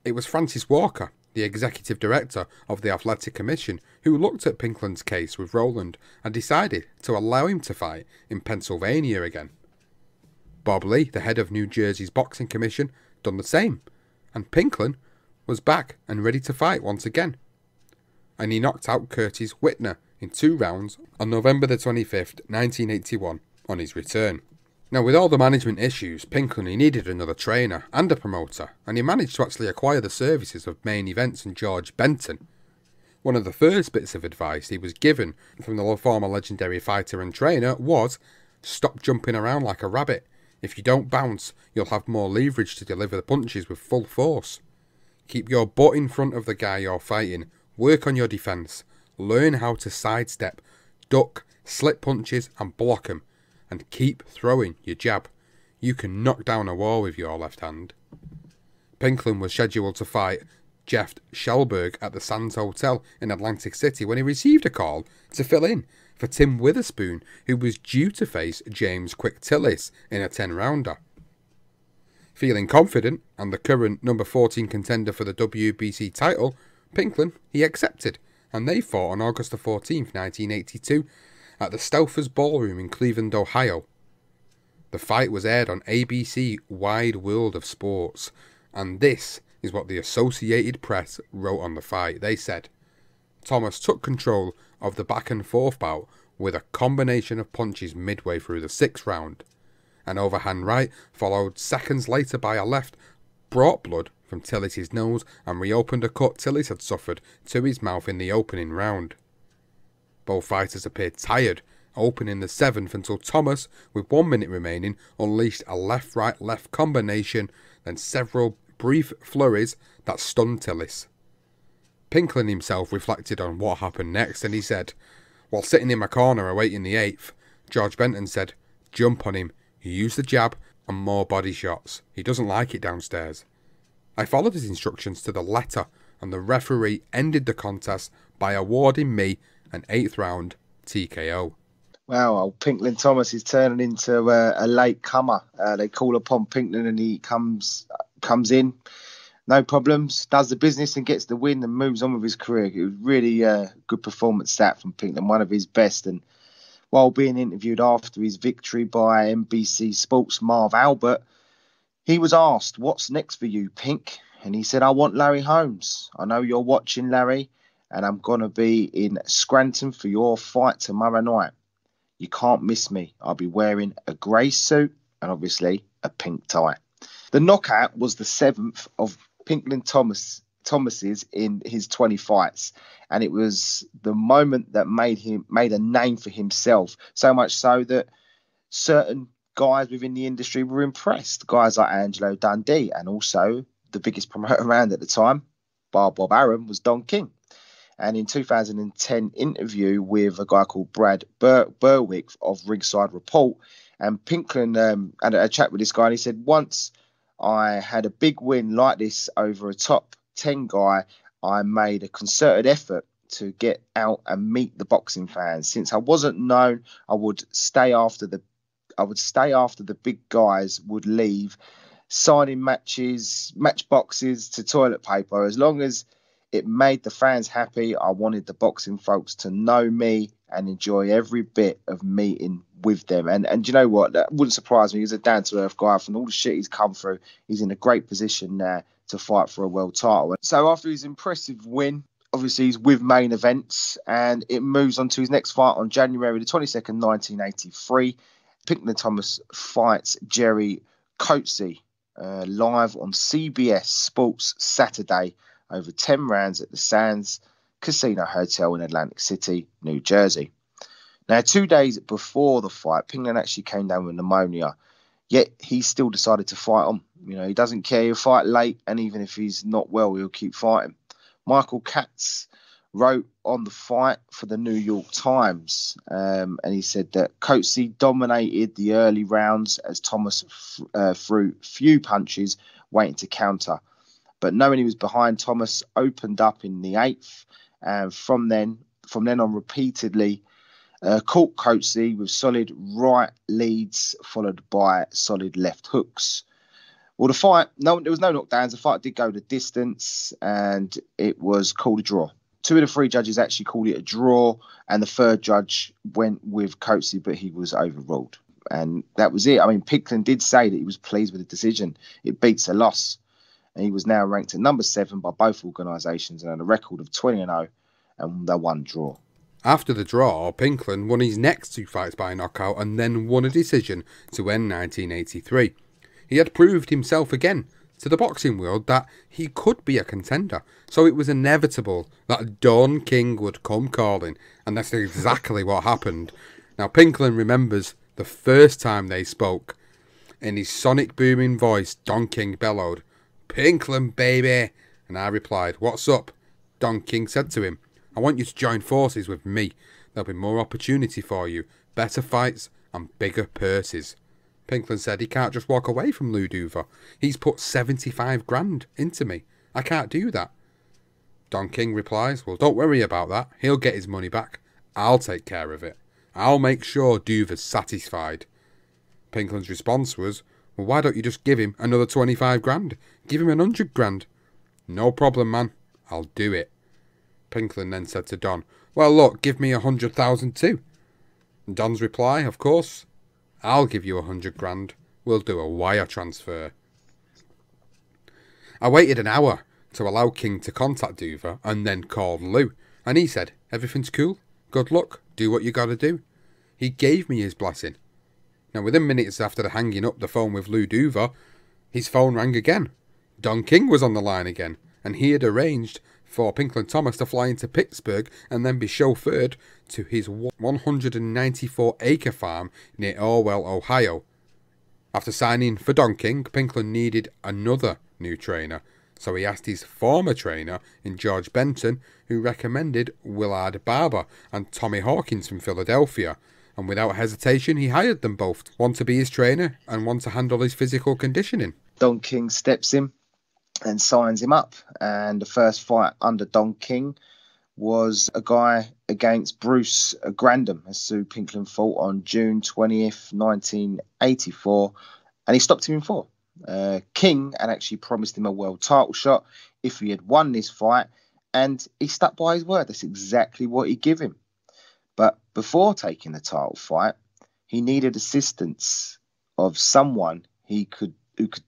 S1: It was Francis Walker, the executive director of the Athletic Commission, who looked at Pinklon's case with Roland and decided to allow him to fight in Pennsylvania again. Bob Lee, the head of New Jersey's Boxing Commission, done the same, and Pinklon was back and ready to fight once again. And he knocked out Curtis Whitner in 2 rounds on November the 25th, 1981, on his return. Now, with all the management issues, Pinklon, he needed another trainer and a promoter, and he managed to actually acquire the services of Main Events and George Benton. One of the first bits of advice he was given from the former legendary fighter and trainer was, stop jumping around like a rabbit. If you don't bounce, you'll have more leverage to deliver the punches with full force. Keep your butt in front of the guy you're fighting, work on your defence, learn how to sidestep, duck, slip punches and block them, and keep throwing your jab. You can knock down a wall with your left hand. Pinklon was scheduled to fight Jeff Shellberg at the Sands Hotel in Atlantic City when he received a call to fill in for Tim Witherspoon, who was due to face James Quick Tillis in a 10-rounder. Feeling confident and the current number 14 contender for the WBC title, Pinklon, he accepted, and they fought on August the 14th, 1982, at the Stouffer's Ballroom in Cleveland, Ohio. The fight was aired on ABC Wide World of Sports, and this is what the Associated Press wrote on the fight. They said, Thomas took control of the back and forth bout with a combination of punches midway through the 6th round. An overhand right, followed seconds later by a left, brought blood from Tillis' nose and reopened a cut Tillis had suffered to his mouth in the opening round. Both fighters appeared tired, opening the 7th until Thomas, with 1 minute remaining, unleashed a left-right-left combination, then several brief flurries that stunned Tillis. Pinklon himself reflected on what happened next, and he said, while sitting in my corner awaiting the 8th, George Benton said, jump on him, use the jab and more body shots. He doesn't like it downstairs. I followed his instructions to the letter, and the referee ended the contest by awarding me an 8th round TKO.
S2: Wow, old Pinklon Thomas is turning into a late comer. They call upon Pinklon and he comes in, no problems, does the business and gets the win and moves on with his career. It was really a good performance that from Pinklon, one of his best. And while being interviewed after his victory by NBC Sports' Marv Albert, he was asked, "What's next for you, Pink?" And he said, "I want Larry Holmes. I know you're watching, Larry, and I'm going to be in Scranton for your fight tomorrow night. You can't miss me. I'll be wearing a grey suit and obviously a pink tie." The knockout was the seventh of Pinklon Thomas's in his 20 fights, and it was the moment that made a name for himself. So much so that certain guys within the industry were impressed. Guys like Angelo Dundee, and also the biggest promoter around at the time, bar Bob Arum, was Don King. And in 2010 interview with a guy called Brad Berwick of Ringside Report, and Pinklon had a chat with this guy, and he said, "Once I had a big win like this over a top 10 guy, I made a concerted effort to get out and meet the boxing fans. Since I wasn't known, I would stay after the big guys would leave, signing matches, match boxes to toilet paper. As long as it made the fans happy, I wanted the boxing folks to know me and enjoy every bit of meeting with them." And you know what? That wouldn't surprise me. He's a down-to-earth guy. From all the shit he's come through, he's in a great position now to fight for a world title. So after his impressive win, obviously he's with Main Events, and it moves on to his next fight on January the 22nd, 1983. Pinklon Thomas fights Jerry Cosey live on CBS Sports Saturday over 10 rounds at the Sands Casino Hotel in Atlantic City, New Jersey. Now, 2 days before the fight, Pinklon actually came down with pneumonia, yet he still decided to fight on. You know, he doesn't care. He'll fight late, and even if he's not well, he'll keep fighting. Michael Katz wrote on the fight for the New York Times, and he said that Cosey dominated the early rounds as Thomas threw few punches, waiting to counter. But knowing he was behind, Thomas opened up in the eighth, and from then on, repeatedly caught Cosey with solid right leads, followed by solid left hooks. Well, the fight, there was no knockdowns. The fight did go the distance, and it was called a draw. 2 of the 3 judges actually called it a draw, and the 3rd judge went with Cosey, but he was overruled. And that was it. I mean, Pinklon did say that he was pleased with the decision. It beats a loss. And he was now ranked at number 7 by both organisations and had a record of 20-0 and the 1 draw.
S1: After the draw, Pinklon won his next 2 fights by knockout and then won a decision to end 1983. He had proved himself again to the boxing world that he could be a contender, so it was inevitable that Don King would come calling, and that's exactly what happened. Now, Pinklon remembers the first time they spoke. In his sonic booming voice, Don King bellowed, "Pinklon, baby!" And I replied, "What's up?" Don King said to him, "I want you to join forces with me. There'll be more opportunity for you, better fights and bigger purses." Pinklon said he can't just walk away from Lou Duva. He's put 75 grand into me. I can't do that. Don King replies, "Well, don't worry about that. He'll get his money back. I'll take care of it. I'll make sure Duva's satisfied." Pinklon's response was, "Well, why don't you just give him another 25 grand? Give him 100 grand. "No problem, man. I'll do it." Pinklon then said to Don, "Well, look, give me 100,000 too." And Don's reply, "Of course. I'll give you 100 grand. We'll do a wire transfer." I waited an hour to allow King to contact Duva and then called Lou. And he said, "Everything's cool. Good luck. Do what you gotta do." He gave me his blessing. Now, within minutes after hanging up the phone with Lou Duva, his phone rang again. Don King was on the line again, and he had arranged for Pinklon Thomas to fly into Pittsburgh and then be chauffeured to his 194-acre farm near Orwell, Ohio. After signing for Don King, Pinklon needed another new trainer, so he asked his former trainer in George Benton, who recommended Willard Barber and Tommy Hawkins from Philadelphia, and without hesitation he hired them both, one to be his trainer and one to handle his physical conditioning.
S2: Don King steps in and signs him up, and the first fight under Don King was a guy against Bruce Grandam, as Sue Pinklon fought on June 20th, 1984, and he stopped him in 4. King had actually promised him a world title shot if he had won this fight, and he stuck by his word. That's exactly what he gave him. But before taking the title fight, he needed assistance of someone who could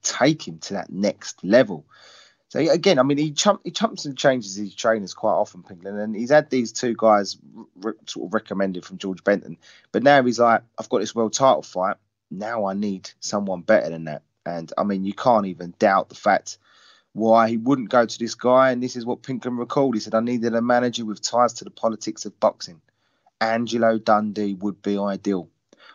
S2: take him to that next level. So again, I mean, he chumps and changes his trainers quite often, Pinklon, and he's had these 2 guys sort of recommended from George Benton. But now he's like, I've got this world title fight. Now I need someone better than that. And I mean, you can't even doubt the fact why he wouldn't go to this guy. And this is what Pinklon recalled. He said, I needed a manager with ties to the politics of boxing. Angelo Dundee would be ideal.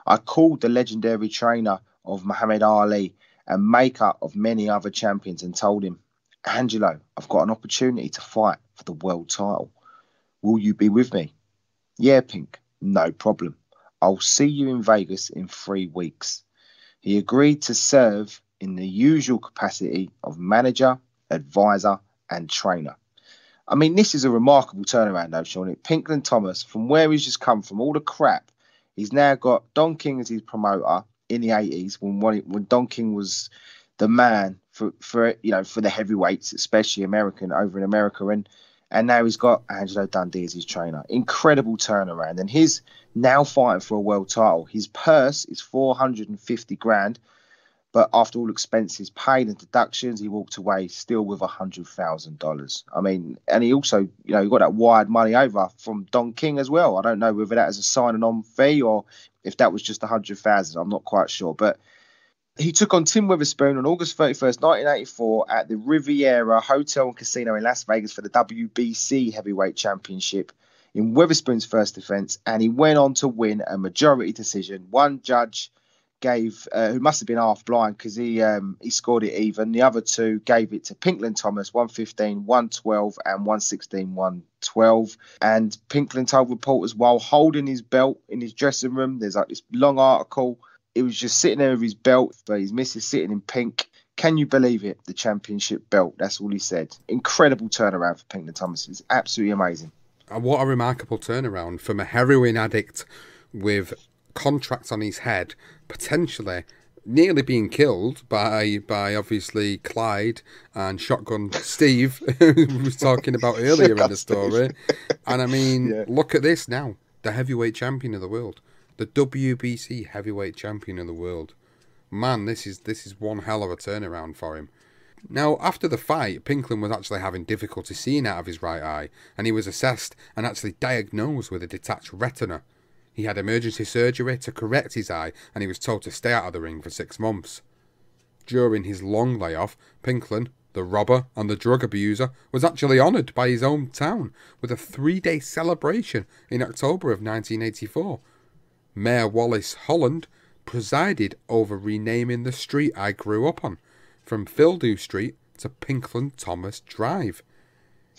S2: I called the legendary trainer of Muhammad Ali and maker of many other champions and told him, Angelo, I've got an opportunity to fight for the world title. Will you be with me? Yeah, Pink, no problem. I'll see you in Vegas in 3 weeks. He agreed to serve in the usual capacity of manager, advisor, and trainer. I mean, this is a remarkable turnaround, though, Sean. Pinklon Thomas, from where he's just come from, all the crap, he's now got Don King as his promoter in the 80s when Don King was the man for the heavyweights, especially over in America, and now he's got Angelo Dundee as his trainer. Incredible turnaround, and he's now fighting for a world title. His purse is $450,000, but after all expenses paid and deductions, he walked away still with $100,000. I mean, and he also, he got that wired money over from Don King as well. I don't know whether that was a signing-on fee or if that was just $100,000. I'm not quite sure, but he took on Tim Witherspoon on August 31st, 1984 at the Riviera Hotel and Casino in Las Vegas for the WBC Heavyweight Championship in Witherspoon's first defense, and he went on to win a majority decision. One judge gave, who must have been half blind because he scored it even. The other 2 gave it to Pinklon Thomas, 115, 112 and 116, 112. And Pinklon told reporters while holding his belt in his dressing room, there's like this long article, he was just sitting there with his belt, but his missus sitting in pink. Can you believe it? The championship belt. That's all he said. Incredible turnaround for Pinklon Thomas. It's absolutely amazing.
S1: What a remarkable turnaround from a heroin addict with contracts on his head, potentially nearly being killed by obviously Clyde and Shotgun Steve, who we was talking about earlier in the story. And I mean, Look at this now. The heavyweight champion of the world. The WBC heavyweight champion of the world. Man, this is one hell of a turnaround for him. Now, after the fight, Pinklon was actually having difficulty seeing out of his right eye, and he was assessed and actually diagnosed with a detached retina. He had emergency surgery to correct his eye, and he was told to stay out of the ring for 6 months. During his long layoff, Pinklon, the robber and the drug abuser, was actually honoured by his own town with a 3-day celebration in October of 1984. Mayor Wallace Holland presided over renaming the street I grew up on, from Fildew Street to Pinklon Thomas Drive.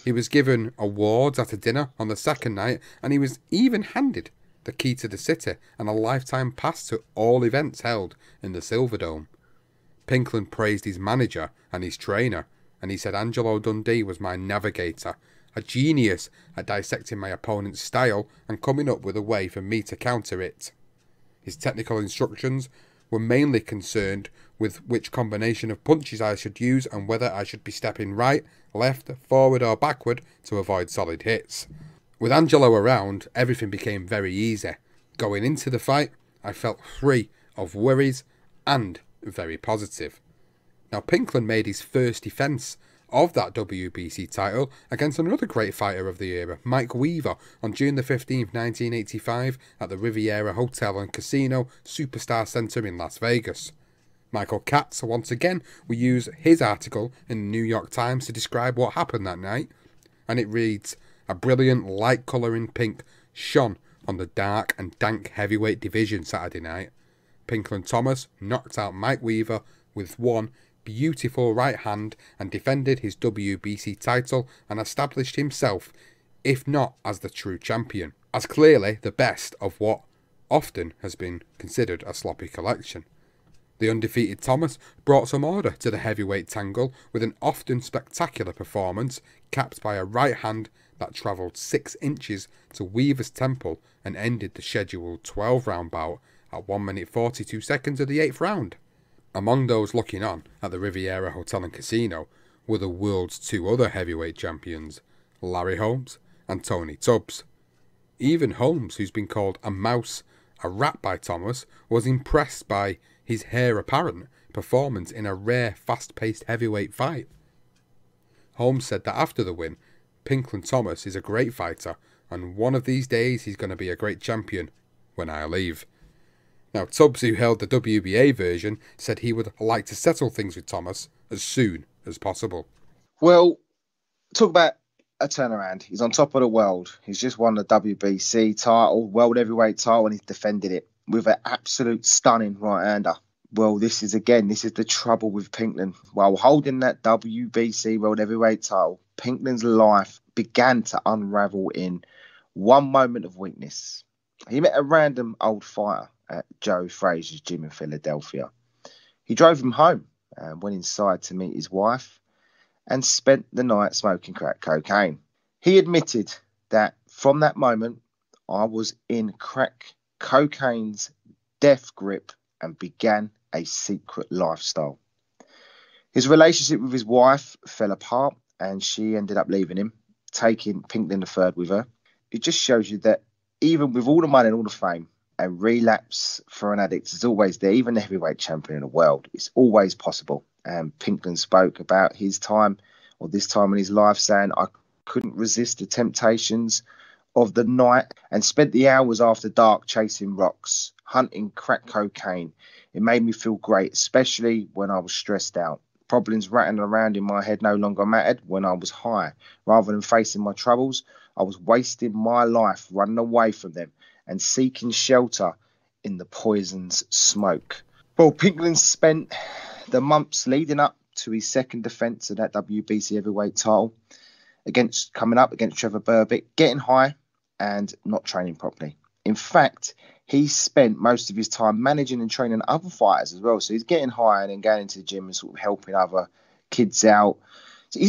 S1: He was given awards at a dinner on the second night, and he was even handed the key to the city and a lifetime pass to all events held in the Silverdome. Pinklon praised his manager and his trainer, and he said Angelo Dundee was my navigator, a genius at dissecting my opponent's style and coming up with a way for me to counter it. His technical instructions were mainly concerned with which combination of punches I should use and whether I should be stepping right, left, forward or backward to avoid solid hits. With Angelo around, everything became very easy. Going into the fight, I felt free of worries and very positive. Now, Pinklon made his first defence of that WBC title against another great fighter of the era, Mike Weaver, on June the 15th, 1985 at the Riviera Hotel and Casino Superstar Centre in Las Vegas. Michael Katz, once again, will use his article in the New York Times to describe what happened that night, and it reads, "A brilliant light colouring pink shone on the dark and dank heavyweight division Saturday night. Pinklon Thomas knocked out Mike Weaver with one beautiful right hand and defended his WBC title and established himself, if not as the true champion, as clearly the best of what often has been considered a sloppy collection. The undefeated Thomas brought some order to the heavyweight tangle with an often spectacular performance, capped by a right hand that travelled 6 inches to Weaver's Temple and ended the scheduled 12-round bout at 1 minute 42 seconds of the 8th round. Among those looking on at the Riviera Hotel and Casino were the world's 2 other heavyweight champions, Larry Holmes and Tony Tubbs. Even Holmes, who's been called a mouse, a rat by Thomas, was impressed by his heir apparent performance in a rare fast-paced heavyweight fight. Holmes said that after the win, Pinklon Thomas is a great fighter, and one of these days he's going to be a great champion when I leave. Now, Tubbs, who held the WBA version, said he would like to settle things with Thomas as soon as possible.
S2: Well, talk about a turnaround. He's on top of the world. He's just won the WBC title, world heavyweight title, and he's defended it with an absolute stunning right-hander. Well, this is the trouble with Pinklon. While holding that WBC world heavyweight title, Pinklon's life began to unravel in one moment of weakness. He met a random old fighter at Joe Frazier's gym in Philadelphia. He drove him home and went inside to meet his wife and spent the night smoking crack cocaine. He admitted that from that moment, I was in crack cocaine's death grip and began a secret lifestyle. His relationship with his wife fell apart and she ended up leaving him, taking Pinklon III with her. It just shows you that even with all the money and all the fame, a relapse for an addict is always there. Even the heavyweight champion in the world, it's always possible. And Pinklon spoke about his time, or this time in his life, saying, I couldn't resist the temptations of the night and spent the hours after dark chasing rocks, hunting crack cocaine. It made me feel great, especially when I was stressed out. Problems rattling around in my head no longer mattered when I was high. Rather than facing my troubles, I was wasting my life running away from them and seeking shelter in the poison's smoke. Well, Pinklon spent the months leading up to his second defence of that WBC heavyweight title coming up against Trevor Berbick, getting high and not training properly. In fact, he spent most of his time managing and training other fighters as well. So he's getting high and then going into the gym and sort of helping other kids out. So he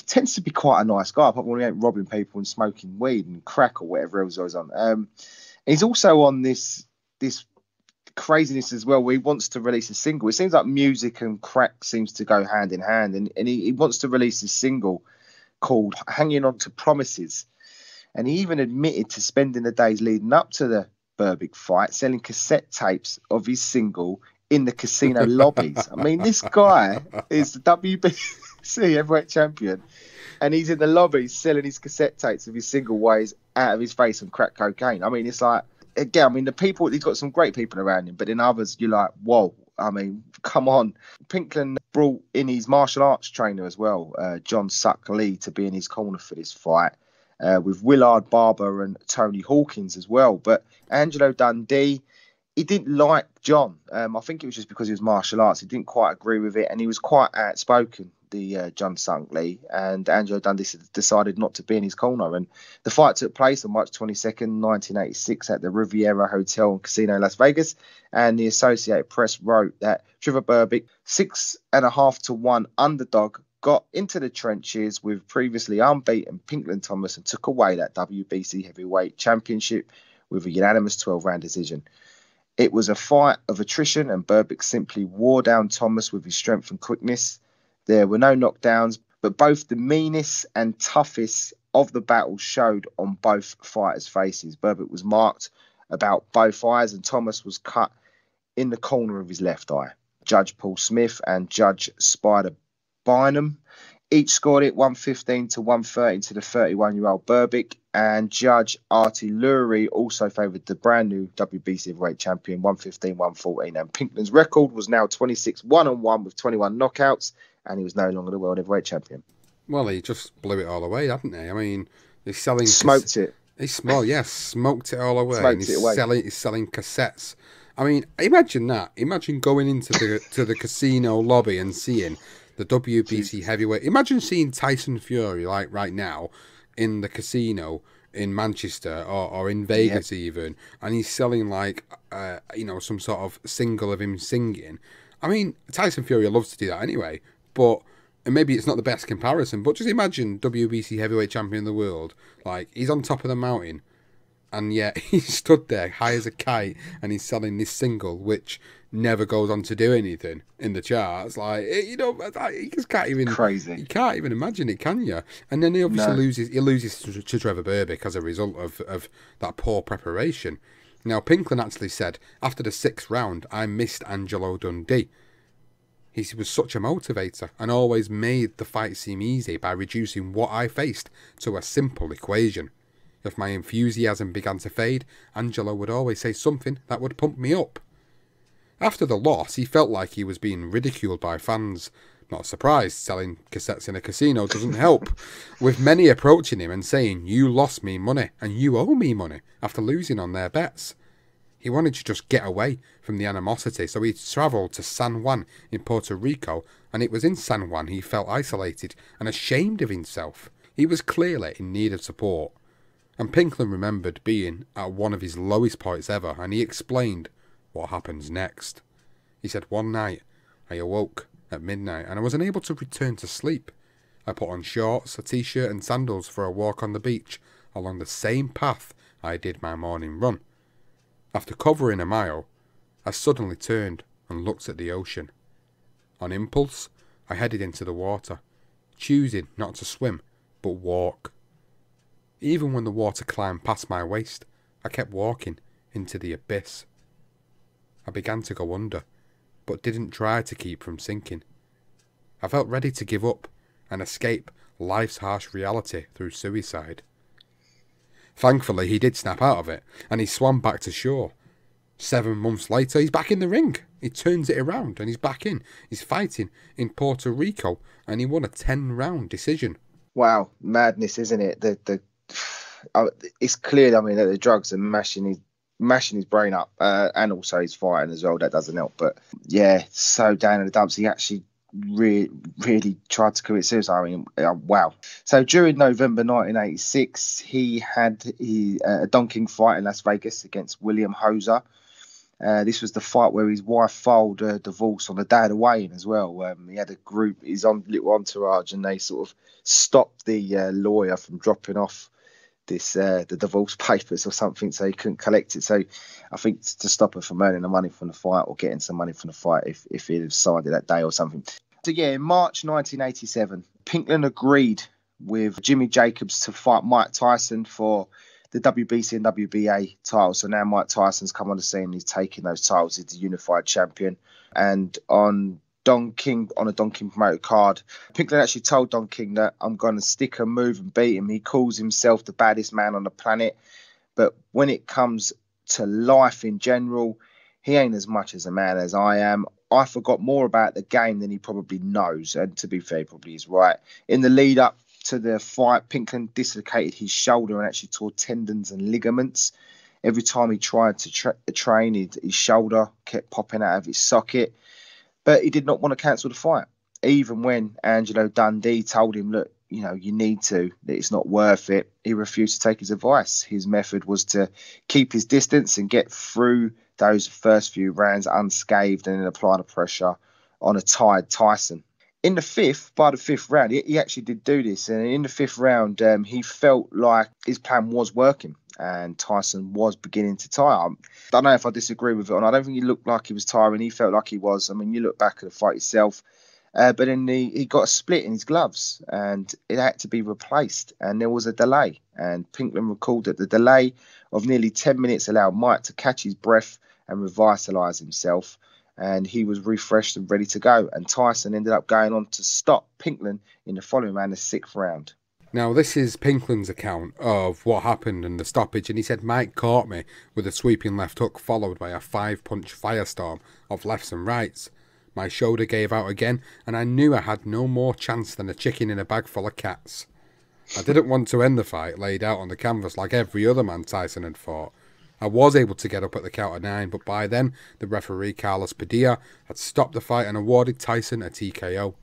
S2: tends to be quite a nice guy, apart from when he ain't robbing people and smoking weed and crack or whatever else he's on. He's also on this craziness as well, where he wants to release a single. It seems like music and crack seems to go hand in hand, and he wants to release a single called Hanging On to Promises. And he even admitted to spending the days leading up to the Berbick fight selling cassette tapes of his single in the casino lobbies. I mean, this guy is the WBC heavyweight champion, and he's in the lobbies selling his cassette tapes of his single ways out of his face on crack cocaine. I mean, it's like, again, I mean, he's got some great people around him, but in others, you're like, whoa, I mean, come on. Pinklon brought in his martial arts trainer as well, John Suck Lee, to be in his corner for this fight. With Willard Barber and Tony Hawkins as well. But Angelo Dundee, he didn't like John. I think it was just because he was martial arts. He didn't quite agree with it, and he was quite outspoken, the John Sunk Lee. And Angelo Dundee decided not to be in his corner. And the fight took place on March 22nd, 1986 at the Riviera Hotel and Casino in Las Vegas. And the Associated Press wrote that Trevor Berbick, 6.5-1 underdog, got into the trenches with previously unbeaten Pinklon Thomas and took away that WBC heavyweight championship with a unanimous 12-round decision. It was a fight of attrition, and Berbick simply wore down Thomas with his strength and quickness. There were no knockdowns, but both the meanest and toughest of the battle showed on both fighters' faces. Berbick was marked about both eyes, and Thomas was cut in the corner of his left eye. Judge Paul Smith and Judge Spider Bynum each scored it 115-113 to the 31-year-old Berbick, and Judge Artie Lurie also favoured the brand new WBC heavyweight champion 115-114. And Pinklon's record was now 26-1-1 with 21 knockouts, and he was no longer the world heavyweight champion.
S1: Well, he just blew it all away, hadn't he? I mean, he's selling
S2: smoked it.
S1: Smoked it all away.
S2: Smoked it away.
S1: He's selling cassettes. I mean, imagine that. Imagine going into the casino lobby and seeing the WBC heavyweight. Imagine seeing Tyson Fury like right now in the casino in Manchester or in Vegas even, and he's selling like some sort of single of him singing. I mean, Tyson Fury loves to do that anyway, but And maybe it's not the best comparison, but just imagine WBC heavyweight champion of the world. Like, he's on top of the mountain, and yet he stood there high as a kite, and he's selling this single, which never goes on to do anything in the charts. Like, you just can't even...
S2: Crazy.
S1: You can't even imagine it, can you? And then he obviously
S2: No.
S1: loses to Trevor Berbick as a result of that poor preparation. Now, Pinklon actually said, after the 6th round, I missed Angelo Dundee. He was such a motivator and always made the fight seem easy by reducing what I faced to a simple equation. If my enthusiasm began to fade, Angelo would always say something that would pump me up. After the loss, he felt like he was being ridiculed by fans. Not surprised, selling cassettes in a casino doesn't help, with many approaching him and saying, "You lost me money, and you owe me money," after losing on their bets. He wanted to just get away from the animosity, so he travelled to San Juan in Puerto Rico, and it was in San Juan he felt isolated and ashamed of himself. He was clearly in need of support, and Pinklon remembered being at one of his lowest points ever, and he explained what happens next. He said, "One night, I awoke at midnight, and I was unable to return to sleep. I put on shorts, a t-shirt and sandals for a walk on the beach, along the same path I did my morning run. After covering a mile, I suddenly turned and looked at the ocean. On impulse, I headed into the water, choosing not to swim, but walk. Even when the water climbed past my waist, I kept walking into the abyss. I began to go under, but didn't try to keep from sinking. I felt ready to give up and escape life's harsh reality through suicide." Thankfully, he did snap out of it, and he swam back to shore. 7 months later, he's back in the ring. He turns it around, and he's back in. He's fighting in Puerto Rico, and he won a 10-round decision.
S2: Wow, madness, isn't it? It's clear, I mean, that the drugs are mashing his brain up, and also his fighting as well. That doesn't help. But yeah, so down in the dumps. He actually really tried to commit suicide. I mean, wow. So during November 1986, he had a Don King fight in Las Vegas against William Hoser. This was the fight where his wife filed a divorce on the day of the weigh-in as well. He had a group, his little entourage, and they sort of stopped the lawyer from dropping off the divorce papers or something, so he couldn't collect it. So I think to stop her from earning the money from the fight or getting some money from the fight if he'd have signed it that day or something. So yeah, in March 1987, Pinklon agreed with Jimmy Jacobs to fight Mike Tyson for the WBC and WBA titles. So now Mike Tyson's come on the scene. He's taking those titles. He's the unified champion. And on a Don King promoted card, Pinklon actually told Don King that I'm going to stick and move and beat him. He calls himself the baddest man on the planet. But when it comes to life in general, he ain't as much as a man as I am. I forgot more about the game than he probably knows. And to be fair, he probably is right. In the lead up to the fight, Pinklon dislocated his shoulder and actually tore tendons and ligaments. Every time he tried to train, his shoulder kept popping out of his socket. But he did not want to cancel the fight. Even when Angelo Dundee told him, look, you need to, that it's not worth it, he refused to take his advice. His method was to keep his distance and get through those first few rounds unscathed and then apply the pressure on a tired Tyson. By the fifth round, he actually did do this. And in the 5th round, he felt like his plan was working and Tyson was beginning to tire. I don't know if I disagree with it or not. I don't think he looked like he was tiring. He felt like he was. I mean, you look back at the fight yourself. But then he got a split in his gloves and it had to be replaced. And there was a delay. And Pinklon recalled that the delay of nearly 10 minutes allowed Mike to catch his breath and revitalise himself. And he was refreshed and ready to go. And Tyson ended up going on to stop Pinklon in the following round, the 6th round.
S1: Now, this is Pinklon's account of what happened and the stoppage, and he said Mike caught me with a sweeping left hook followed by a 5-punch firestorm of lefts and rights. My shoulder gave out again, and I knew I had no more chance than a chicken in a bag full of cats. I didn't want to end the fight laid out on the canvas like every other man Tyson had fought. I was able to get up at the count of 9, but by then, the referee Carlos Padilla had stopped the fight and awarded Tyson a TKO.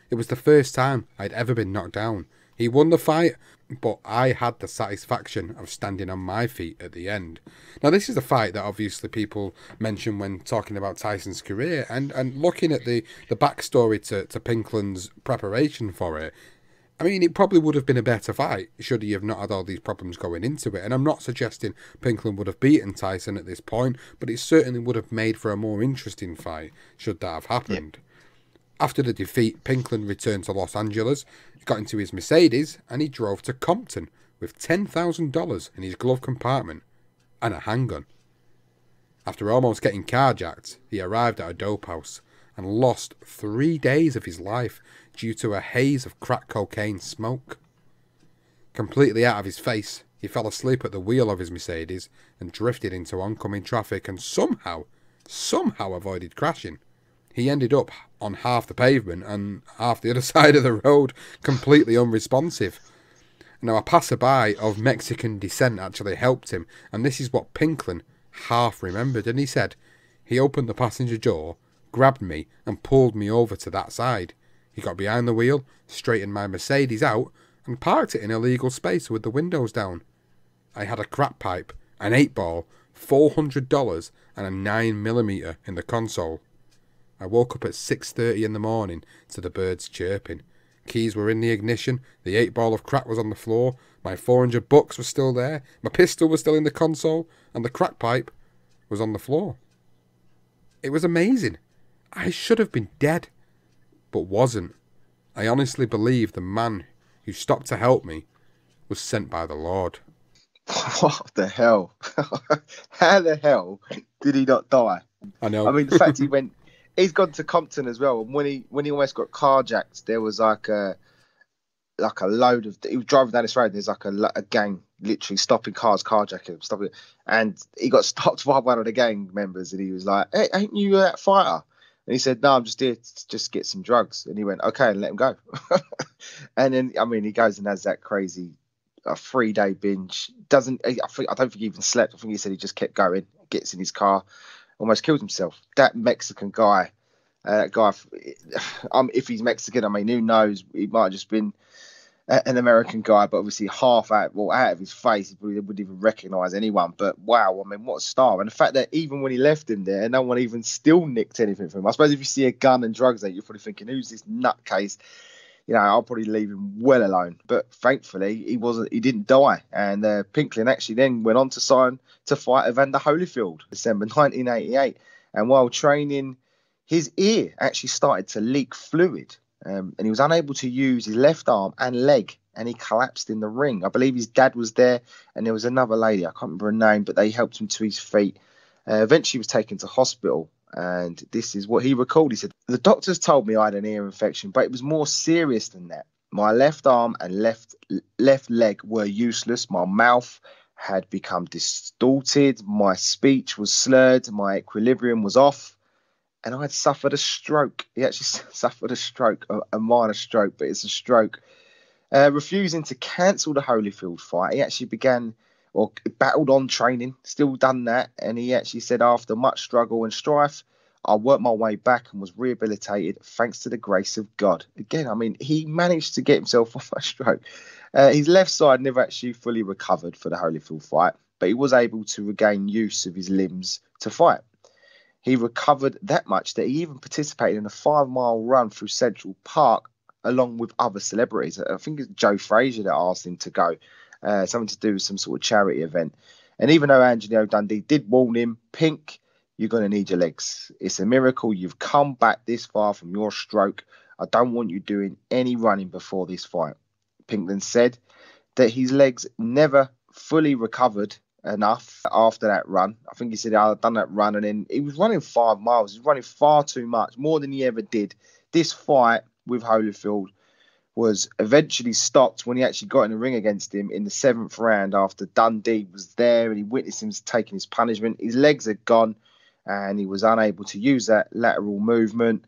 S1: It was the first time I'd ever been knocked down. He won the fight, but I had the satisfaction of standing on my feet at the end. Now, this is a fight that obviously people mention when talking about Tyson's career, and looking at the backstory to Pinklon's preparation for it, I mean, it probably would have been a better fight should he have not had all these problems going into it. And I'm not suggesting Pinklon would have beaten Tyson at this point, but it certainly would have made for a more interesting fight should that have happened. After the defeat, Pinklon returned to Los Angeles, got into his Mercedes, and he drove to Compton with $10,000 in his glove compartment and a handgun. After almost getting carjacked, he arrived at a dope house and lost 3 days of his life due to a haze of crack cocaine smoke. Completely out of his face, he fell asleep at the wheel of his Mercedes and drifted into oncoming traffic and somehow avoided crashing. He ended up on half the pavement and half the other side of the road, completely unresponsive. Now, a passerby of Mexican descent actually helped him, and this is what Pinklon half remembered, and he said, "He opened the passenger door, grabbed me and pulled me over to that side. He got behind the wheel, straightened my Mercedes out and parked it in a legal space with the windows down. I had a crack pipe, an 8-ball, $400 and a 9mm in the console. I woke up at 6:30 in the morning to the birds chirping. Keys were in the ignition, the 8-ball of crack was on the floor, my $400 was still there, my pistol was still in the console, and the crack pipe was on the floor. It was amazing. I should have been dead, but wasn't. I honestly believe the man who stopped to help me was sent by the Lord."
S2: What the hell? How the hell did he not die?
S1: I know.
S2: I mean, the fact he's gone to Compton as well, and when he almost got carjacked, there was like a load of, he was driving down this road, and there's like a gang literally stopping cars, carjacking him, stopping, and he got stopped by one of the gang members, and he was like, "Hey, ain't you that fighter?" And he said, "No, I'm just here to just get some drugs." And he went, "Okay," and let him go. And then, I mean, he goes and has that crazy a 3-day binge. I don't think he even slept. I think he said he just kept going, gets in his car, almost killed himself. That Mexican guy, if he's Mexican, I mean, who knows? He might have just been an American guy, but obviously out of his face, he probably wouldn't even recognise anyone. But wow, I mean, what a star. And the fact that even when he left him there, no one even still nicked anything from him. I suppose if you see a gun and drugs there, you're probably thinking, who's this nutcase? You know, I'll probably leave him well alone. But thankfully, he didn't die. And Pinklon actually then went on to sign to fight Evander Holyfield, December 1988. And while training, his ear actually started to leak fluid. And he was unable to use his left arm and leg, and he collapsed in the ring. I believe his dad was there, and there was another lady, I can't remember her name, but they helped him to his feet. Eventually, he was taken to hospital, and this is what he recalled. He said, "The doctors told me I had an ear infection, but it was more serious than that. My left arm and left leg were useless. My mouth had become distorted. My speech was slurred. My equilibrium was off. And I had suffered a stroke." He actually suffered a stroke, a minor stroke, but it's a stroke. Refusing to cancel the Holyfield fight, he actually battled on training, still done that. And he actually said, "After much struggle and strife, I worked my way back and was rehabilitated thanks to the grace of God." Again, I mean, he managed to get himself off a stroke. His left side never actually fully recovered for the Holyfield fight, but he was able to regain use of his limbs to fight. He recovered that much that he even participated in a 5-mile run through Central Park along with other celebrities. I think it's Joe Frazier that asked him to go, something to do with some sort of charity event. And even though Angelino Dundee did warn him, "Pink, you're going to need your legs. It's a miracle you've come back this far from your stroke. I don't want you doing any running before this fight." Pinklon said that his legs never fully recovered enough after that run. I think he said, "I've done that run," and then he was running 5 miles. He was running far too much, more than he ever did. This fight with Holyfield was eventually stopped when he actually got in the ring against him in the 7th round after Dundee was there and he witnessed him taking his punishment. His legs had gone and he was unable to use that lateral movement.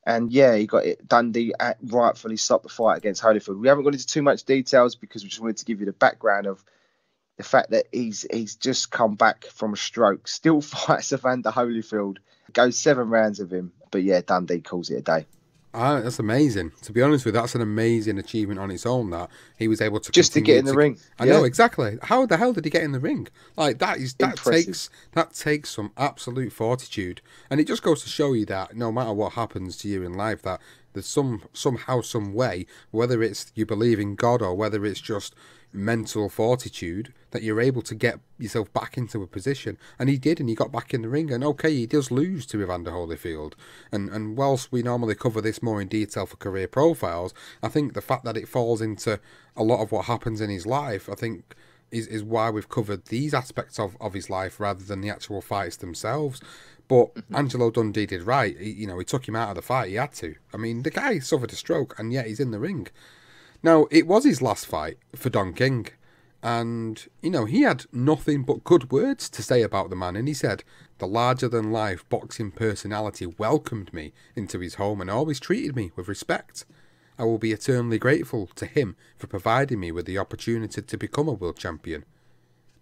S2: And yeah, he got it. Dundee rightfully stopped the fight against Holyfield. We haven't gone into too much details because we just wanted to give you the background of the fact that he's just come back from a stroke, still fights Evander Holyfield, goes 7 rounds of him, but yeah, Dundee calls it a day.
S1: That's amazing. To be honest with you, that's an amazing achievement on its own. That he was able to
S2: Just to get
S1: continue
S2: in the
S1: to.
S2: ring.
S1: I
S2: Yeah,
S1: know exactly. How the hell did he get in the ring? Like
S2: impressive.
S1: that takes some absolute fortitude, and it just goes to show you that no matter what happens to you in life, that there's somehow some way, whether it's you believe in God or whether it's just mental fortitude, that you're able to get yourself back into a position. And he did, and he got back in the ring. And okay, he does lose to Evander Holyfield. And whilst we normally cover this more in detail for career profiles, I think the fact that it falls into a lot of what happens in his life, I think is why we've covered these aspects of his life rather than the actual fights themselves. But Angelo Dundee did right. He took him out of the fight. He had to. I mean, the guy suffered a stroke, and yet he's in the ring. Now, it was his last fight for Don King, and, he had nothing but good words to say about the man, and he said, the larger-than-life boxing personality welcomed me into his home and always treated me with respect. I will be eternally grateful to him for providing me with the opportunity to become a world champion.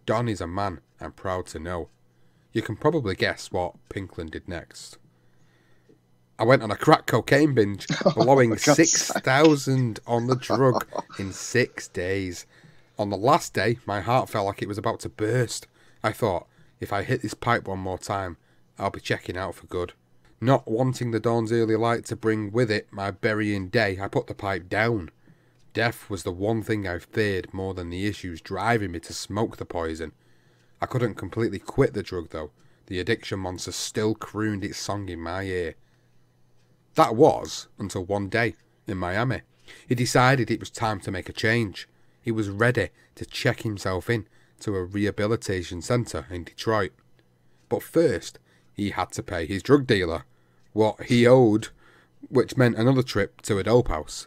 S1: Don is a man I'm proud to know. You can probably guess what Pinklon did next. I went on a crack cocaine binge, blowing 6,000 on the drug in 6 days. On the last day, my heart felt like it was about to burst. I thought, if I hit this pipe one more time, I'll be checking out for good. Not wanting the dawn's early light to bring with it my burying day, I put the pipe down. Death was the one thing I feared more than the issues driving me to smoke the poison. I couldn't completely quit the drug, though. The addiction monster still crooned its song in my ear. That was until one day in Miami. He decided it was time to make a change. He was ready to check himself in to a rehabilitation centre in Detroit. But first, he had to pay his drug dealer what he owed, which meant another trip to a dope house.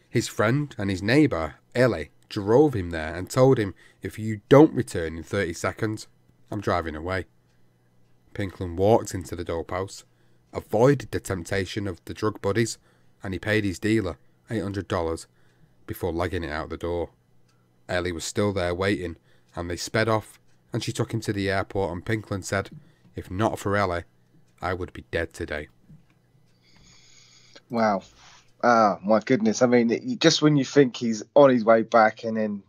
S1: His friend and his neighbour, Ellie, drove him there and told him, if you don't return in 30 seconds, I'm driving away. Pinklon walked into the dope house, avoided the temptation of the drug buddies, and he paid his dealer $800 before legging it out the door. Ellie was still there waiting, and they sped off, and she took him to the airport, and Pinklon said, if not for Ellie, I would be dead today.
S2: Wow. Ah, my goodness. I mean, just when you think he's on his way back, and then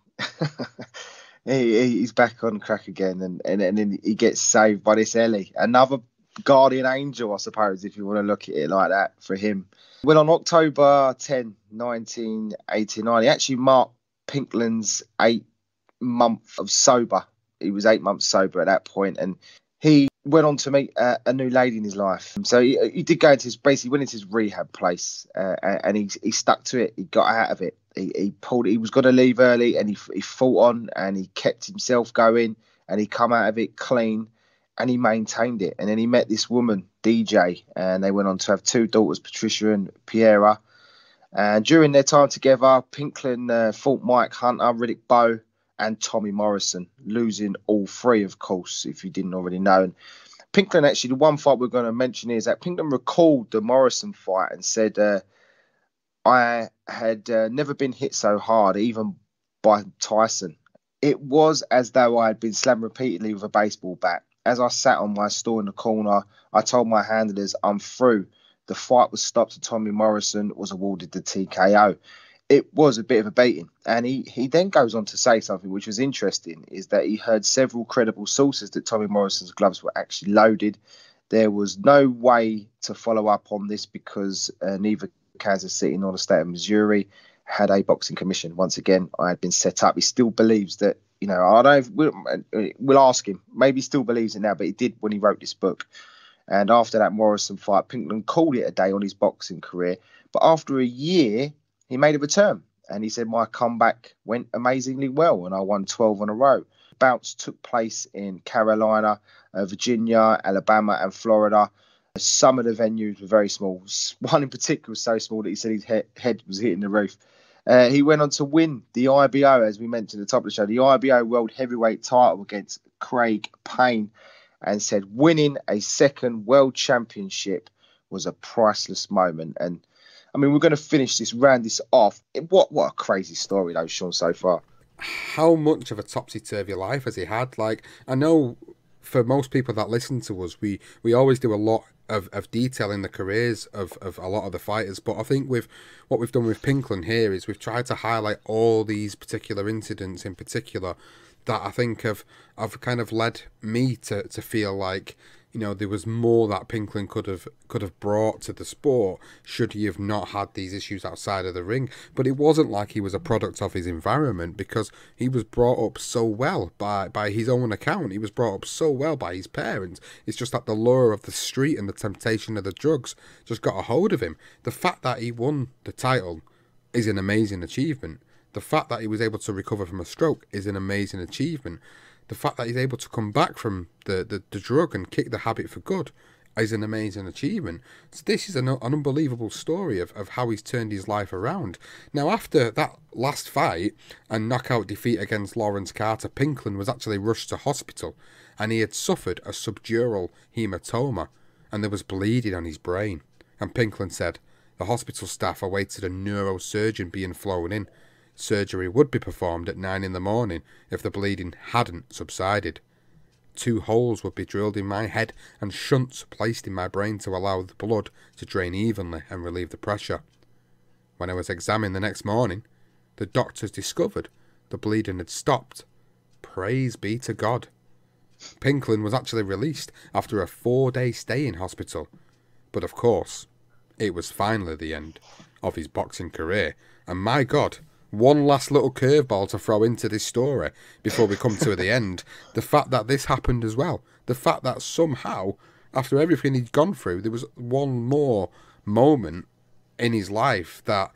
S2: he's back on crack again, and then he gets saved by this Ellie. Another guardian angel, I suppose, if you want to look at it like that, for him. Well, on October 10, 1989, he actually marked Pinklon's 8 month of sober. He was 8 months sober at that point, and he went on to meet a new lady in his life. So he did go into went into his rehab place, and he stuck to it. He got out of it. He was going to leave early, and he fought on, and he kept himself going, and he come out of it clean, and he maintained it. And then he met this woman, DJ, and they went on to have 2 daughters, Patricia and Piera. And during their time together, Pinklon fought Mike Hunter, Riddick Bowe, and Tommy Morrison, losing all 3, of course, if you didn't already know. And Pinklon, actually, the one fight we're going to mention is that Pinklon recalled the Morrison fight and said, I had never been hit so hard, even by Tyson. It was as though I had been slammed repeatedly with a baseball bat. As I sat on my stool in the corner, I told my handlers, I'm through. The fight was stopped and Tommy Morrison was awarded the TKO. It was a bit of a beating. And he then goes on to say something which was interesting, is that he heard several credible sources that Tommy Morrison's gloves were actually loaded. There was no way to follow up on this because neither Kansas City nor the state of Missouri had a boxing commission. Once again, I had been set up. He still believes that, I don't know, we'll ask him. Maybe he still believes it now, but he did when he wrote this book. And after that Morrison fight, Pinklon called it a day on his boxing career. But after a year, he made a return. And he said, my comeback went amazingly well, and I won 12 in a row. Bouts took place in Carolina, Virginia, Alabama, and Florida. Some of the venues were very small. One in particular was so small that he said his head was hitting the roof. He went on to win the IBO, as we mentioned at the top of the show, the IBO World Heavyweight title against Craig Payne, and said winning a second world championship was a priceless moment. And I mean, we're going to round this off. What a crazy story, though, Sean, so far.
S1: How much of a topsy-turvy life has he had? Like, I know for most people that listen to us, we always do a lot of detailing the careers of a lot of the fighters. But I think with what we've done with Pinklon here is we've tried to highlight all these particular incidents in particular that I think have kind of led me to feel like, you know, there was more that Pinklon could have brought to the sport should he have not had these issues outside of the ring. But it wasn't like he was a product of his environment, because he was brought up so well by his own account. He was brought up so well by his parents. It's just that the lure of the street and the temptation of the drugs just got a hold of him. The fact that he won the title is an amazing achievement. The fact that he was able to recover from a stroke is an amazing achievement. The fact that he's able to come back from the drug and kick the habit for good is an amazing achievement. So this is an unbelievable story of how he's turned his life around. Now, after that last fight and knockout defeat against Lawrence Carter, Pinklon was actually rushed to hospital, and he had suffered a subdural hematoma, and there was bleeding on his brain. And Pinklon said the hospital staff awaited a neurosurgeon being flown in. Surgery would be performed at 9 in the morning if the bleeding hadn't subsided. 2 holes would be drilled in my head and shunts placed in my brain to allow the blood to drain evenly and relieve the pressure. When I was examined the next morning, the doctors discovered the bleeding had stopped. Praise be to God. Pinklon was actually released after a 4-day stay in hospital. But of course, it was finally the end of his boxing career. And my God, one last little curveball to throw into this story before we come to the end. The fact that this happened as well. The fact that somehow, after everything he'd gone through, there was one more moment in his life that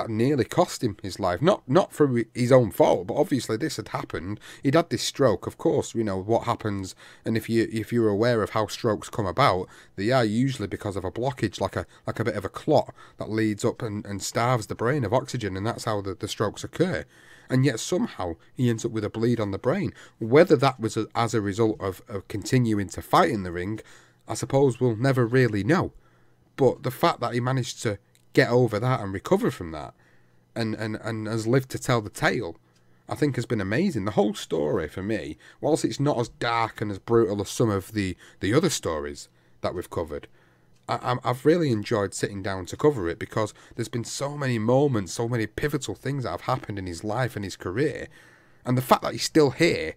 S1: nearly cost him his life. Not through his own fault, but obviously this had happened. He'd had this stroke, of course, you know, what happens, and if you're aware of how strokes come about, they are usually because of a blockage, like a bit of a clot that leads up and starves the brain of oxygen, and that's how the strokes occur. And yet somehow he ends up with a bleed on the brain. Whether that was as a result of continuing to fight in the ring, I suppose we'll never really know. But the fact that he managed to get over that and recover from that and has lived to tell the tale, I think has been amazing. The whole story for me, whilst it's not as dark and as brutal as some of the other stories that we've covered, I've really enjoyed sitting down to cover it, because there's been so many moments, so many pivotal things that have happened in his life and his career, and the fact that he's still here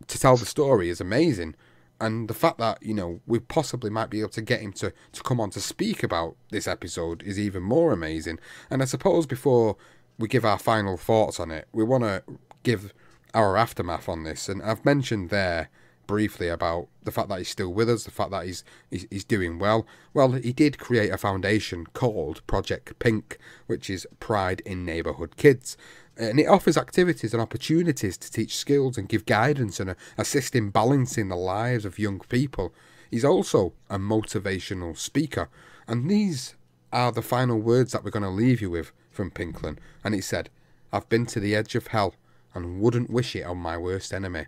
S1: to tell the story is amazing. And the fact that, you know, we possibly might be able to get him to come on to speak about this episode is even more amazing. And I suppose before we give our final thoughts on it, we want to give our aftermath on this. And I've mentioned there briefly about the fact that he's still with us, the fact that he's doing well. Well, he did create a foundation called Project Pink, which is Pride in Neighbourhood Kids. And it offers activities and opportunities to teach skills and give guidance and assist in balancing the lives of young people. He's also a motivational speaker. And these are the final words that we're going to leave you with from Pinklon. And he said, "I've been to the edge of hell and wouldn't wish it on my worst enemy.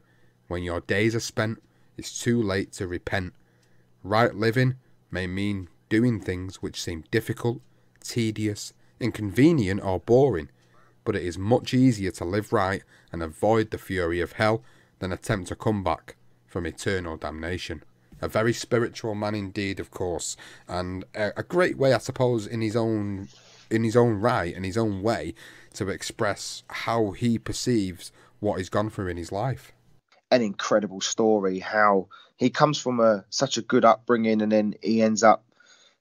S1: When your days are spent, it's too late to repent. Right living may mean doing things which seem difficult, tedious, inconvenient or boring. But it is much easier to live right and avoid the fury of hell than attempt to come back from eternal damnation." A very spiritual man indeed, of course, and a great way, I suppose, in his own right and his own way, to express how he perceives what he's gone through in his life.
S2: An incredible story, how he comes from such a good upbringing, and then he ends up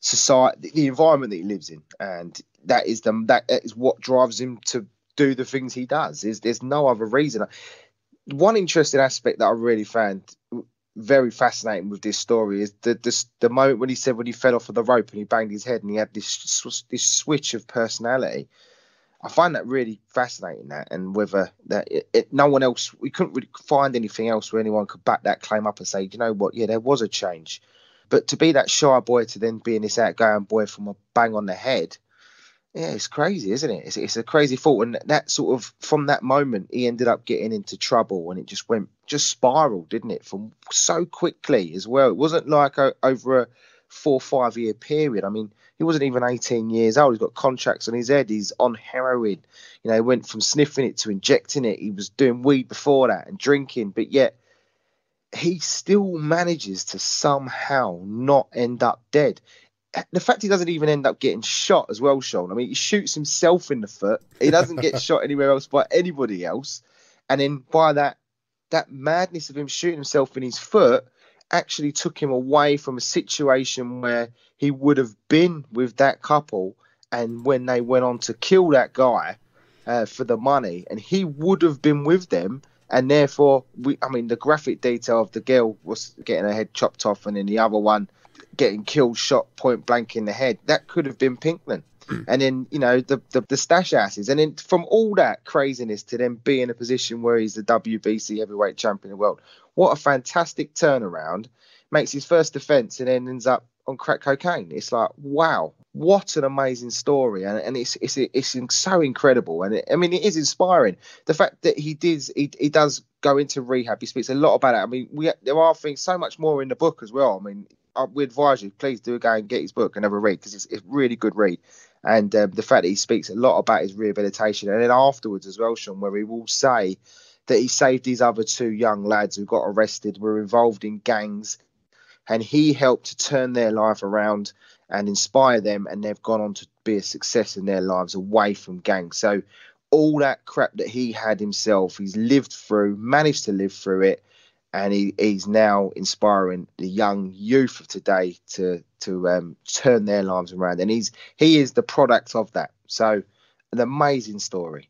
S2: society, the environment that he lives in, and that is what drives him to do the things he does. There's no other reason. One interesting aspect that I really found very fascinating with this story is the moment when he said when he fell off of the rope and he banged his head and he had this switch of personality. I find that really fascinating, and whether that no one else, we couldn't really find anything else where anyone could back that claim up and say, you know what, yeah, there was a change. But to be that shy boy to then being this outgoing boy from a bang on the head, yeah, it's crazy, isn't it? It's a crazy thought. And that sort of, from that moment, he ended up getting into trouble, and it just spiraled, didn't it? From so quickly as well. It wasn't like over a 4 or 5 year period. I mean, he wasn't even 18 years old. He's got contracts on his head. He's on heroin. You know, he went from sniffing it to injecting it. He was doing weed before that and drinking, but yet he still manages to somehow not end up dead. The fact he doesn't even end up getting shot as well, Sean. I mean, he shoots himself in the foot. He doesn't get shot anywhere else by anybody else. And then by that madness of him shooting himself in his foot actually took him away from a situation where he would have been with that couple. And when they went on to kill that guy for the money, and he would have been with them. And therefore, the graphic detail of the girl was getting her head chopped off, and then the other one getting killed, shot point blank in the head. That could have been Pinklon. And then, the stash asses. And then from all that craziness to then be in a position where he's the WBC heavyweight champion of the world. What a fantastic turnaround. Makes his first defense and then ends up on crack cocaine. It's like, wow, what an amazing story. And it's so incredible. And it is inspiring. The fact that he does go into rehab. He speaks a lot about it. I mean, there are things so much more in the book as well. I mean, we advise you, please do go and get his book and have a read, because it's a really good read. And the fact that he speaks a lot about his rehabilitation, and then afterwards as well, Sean, where he will say that he saved these other two young lads who got arrested, were involved in gangs, and he helped to turn their life around and inspire them, and they've gone on to be a success in their lives away from gangs. So all that crap that he had himself, he's lived through, managed to live through it, and he's now inspiring the young youth of today to turn their lives around. And he is the product of that. So an amazing story.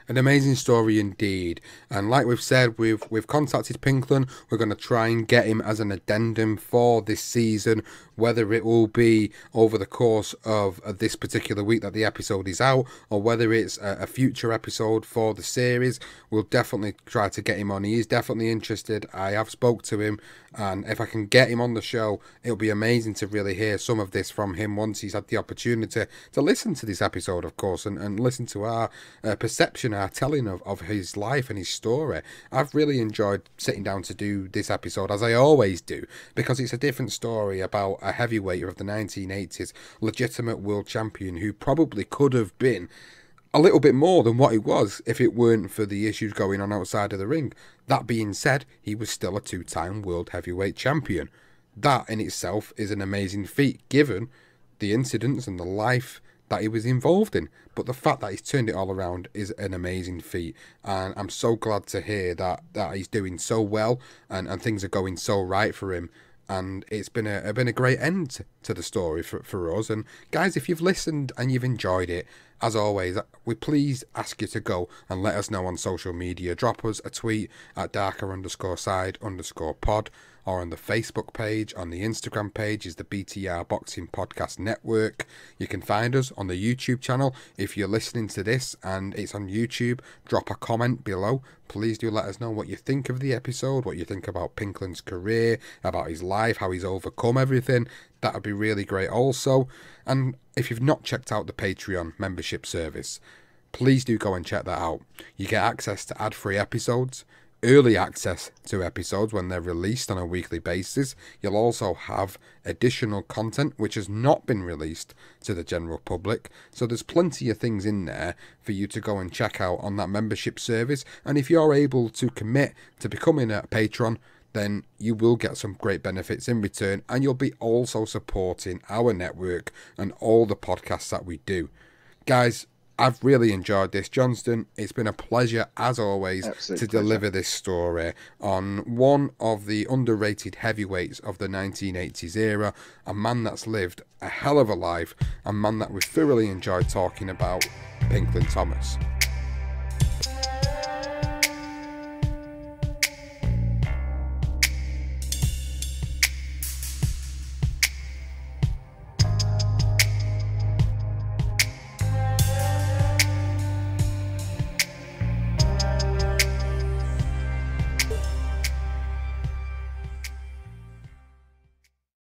S1: An amazing story indeed. And like we've said, we've contacted Pinklon. We're going to try and get him as an addendum for this season, whether it will be over the course of this particular week that the episode is out, or whether it's a future episode for the series. We'll definitely try to get him on. He is definitely interested. I have spoke to him, and if I can get him on the show, it'll be amazing to really hear some of this from him once he's had the opportunity to listen to this episode, of course, and listen to our perception, our telling of his life and his story. I've really enjoyed sitting down to do this episode, as I always do, because it's a different story about a heavyweight of the 1980s, legitimate world champion who probably could have been a little bit more than what he was if it weren't for the issues going on outside of the ring. That being said, he was still a two-time world heavyweight champion. That in itself is an amazing feat, given the incidents and the life that he was involved in. But the fact that he's turned it all around is an amazing feat, and I'm so glad to hear that he's doing so well and things are going so right for him. And it's been a great end to the story for us. And guys, if you've listened and you've enjoyed it, as always, we please ask you to go and let us know on social media. Drop us a tweet at darker_side_pod, or on the Facebook page. On the Instagram page is the BTR Boxing Podcast Network. You can find us on the YouTube channel. If you're listening to this and it's on YouTube, drop a comment below. Please do let us know what you think of the episode, what you think about Pinklon's career, about his life, how he's overcome everything. That would be really great also. And if you've not checked out the Patreon membership service, please do go and check that out. You get access to ad-free episodes, early access to episodes when they're released on a weekly basis. You'll also have additional content which has not been released to the general public. So there's plenty of things in there for you to go and check out on that membership service. And if you're able to commit to becoming a patron, then you will get some great benefits in return, and you'll be also supporting our network and all the podcasts that we do. Guys, I've really enjoyed this, Johnston. It's been a pleasure, as always, to deliver this story on one of the underrated heavyweights of the 1980s era, a man that's lived a hell of a life, a man that we thoroughly enjoyed talking about, Pinklon Thomas.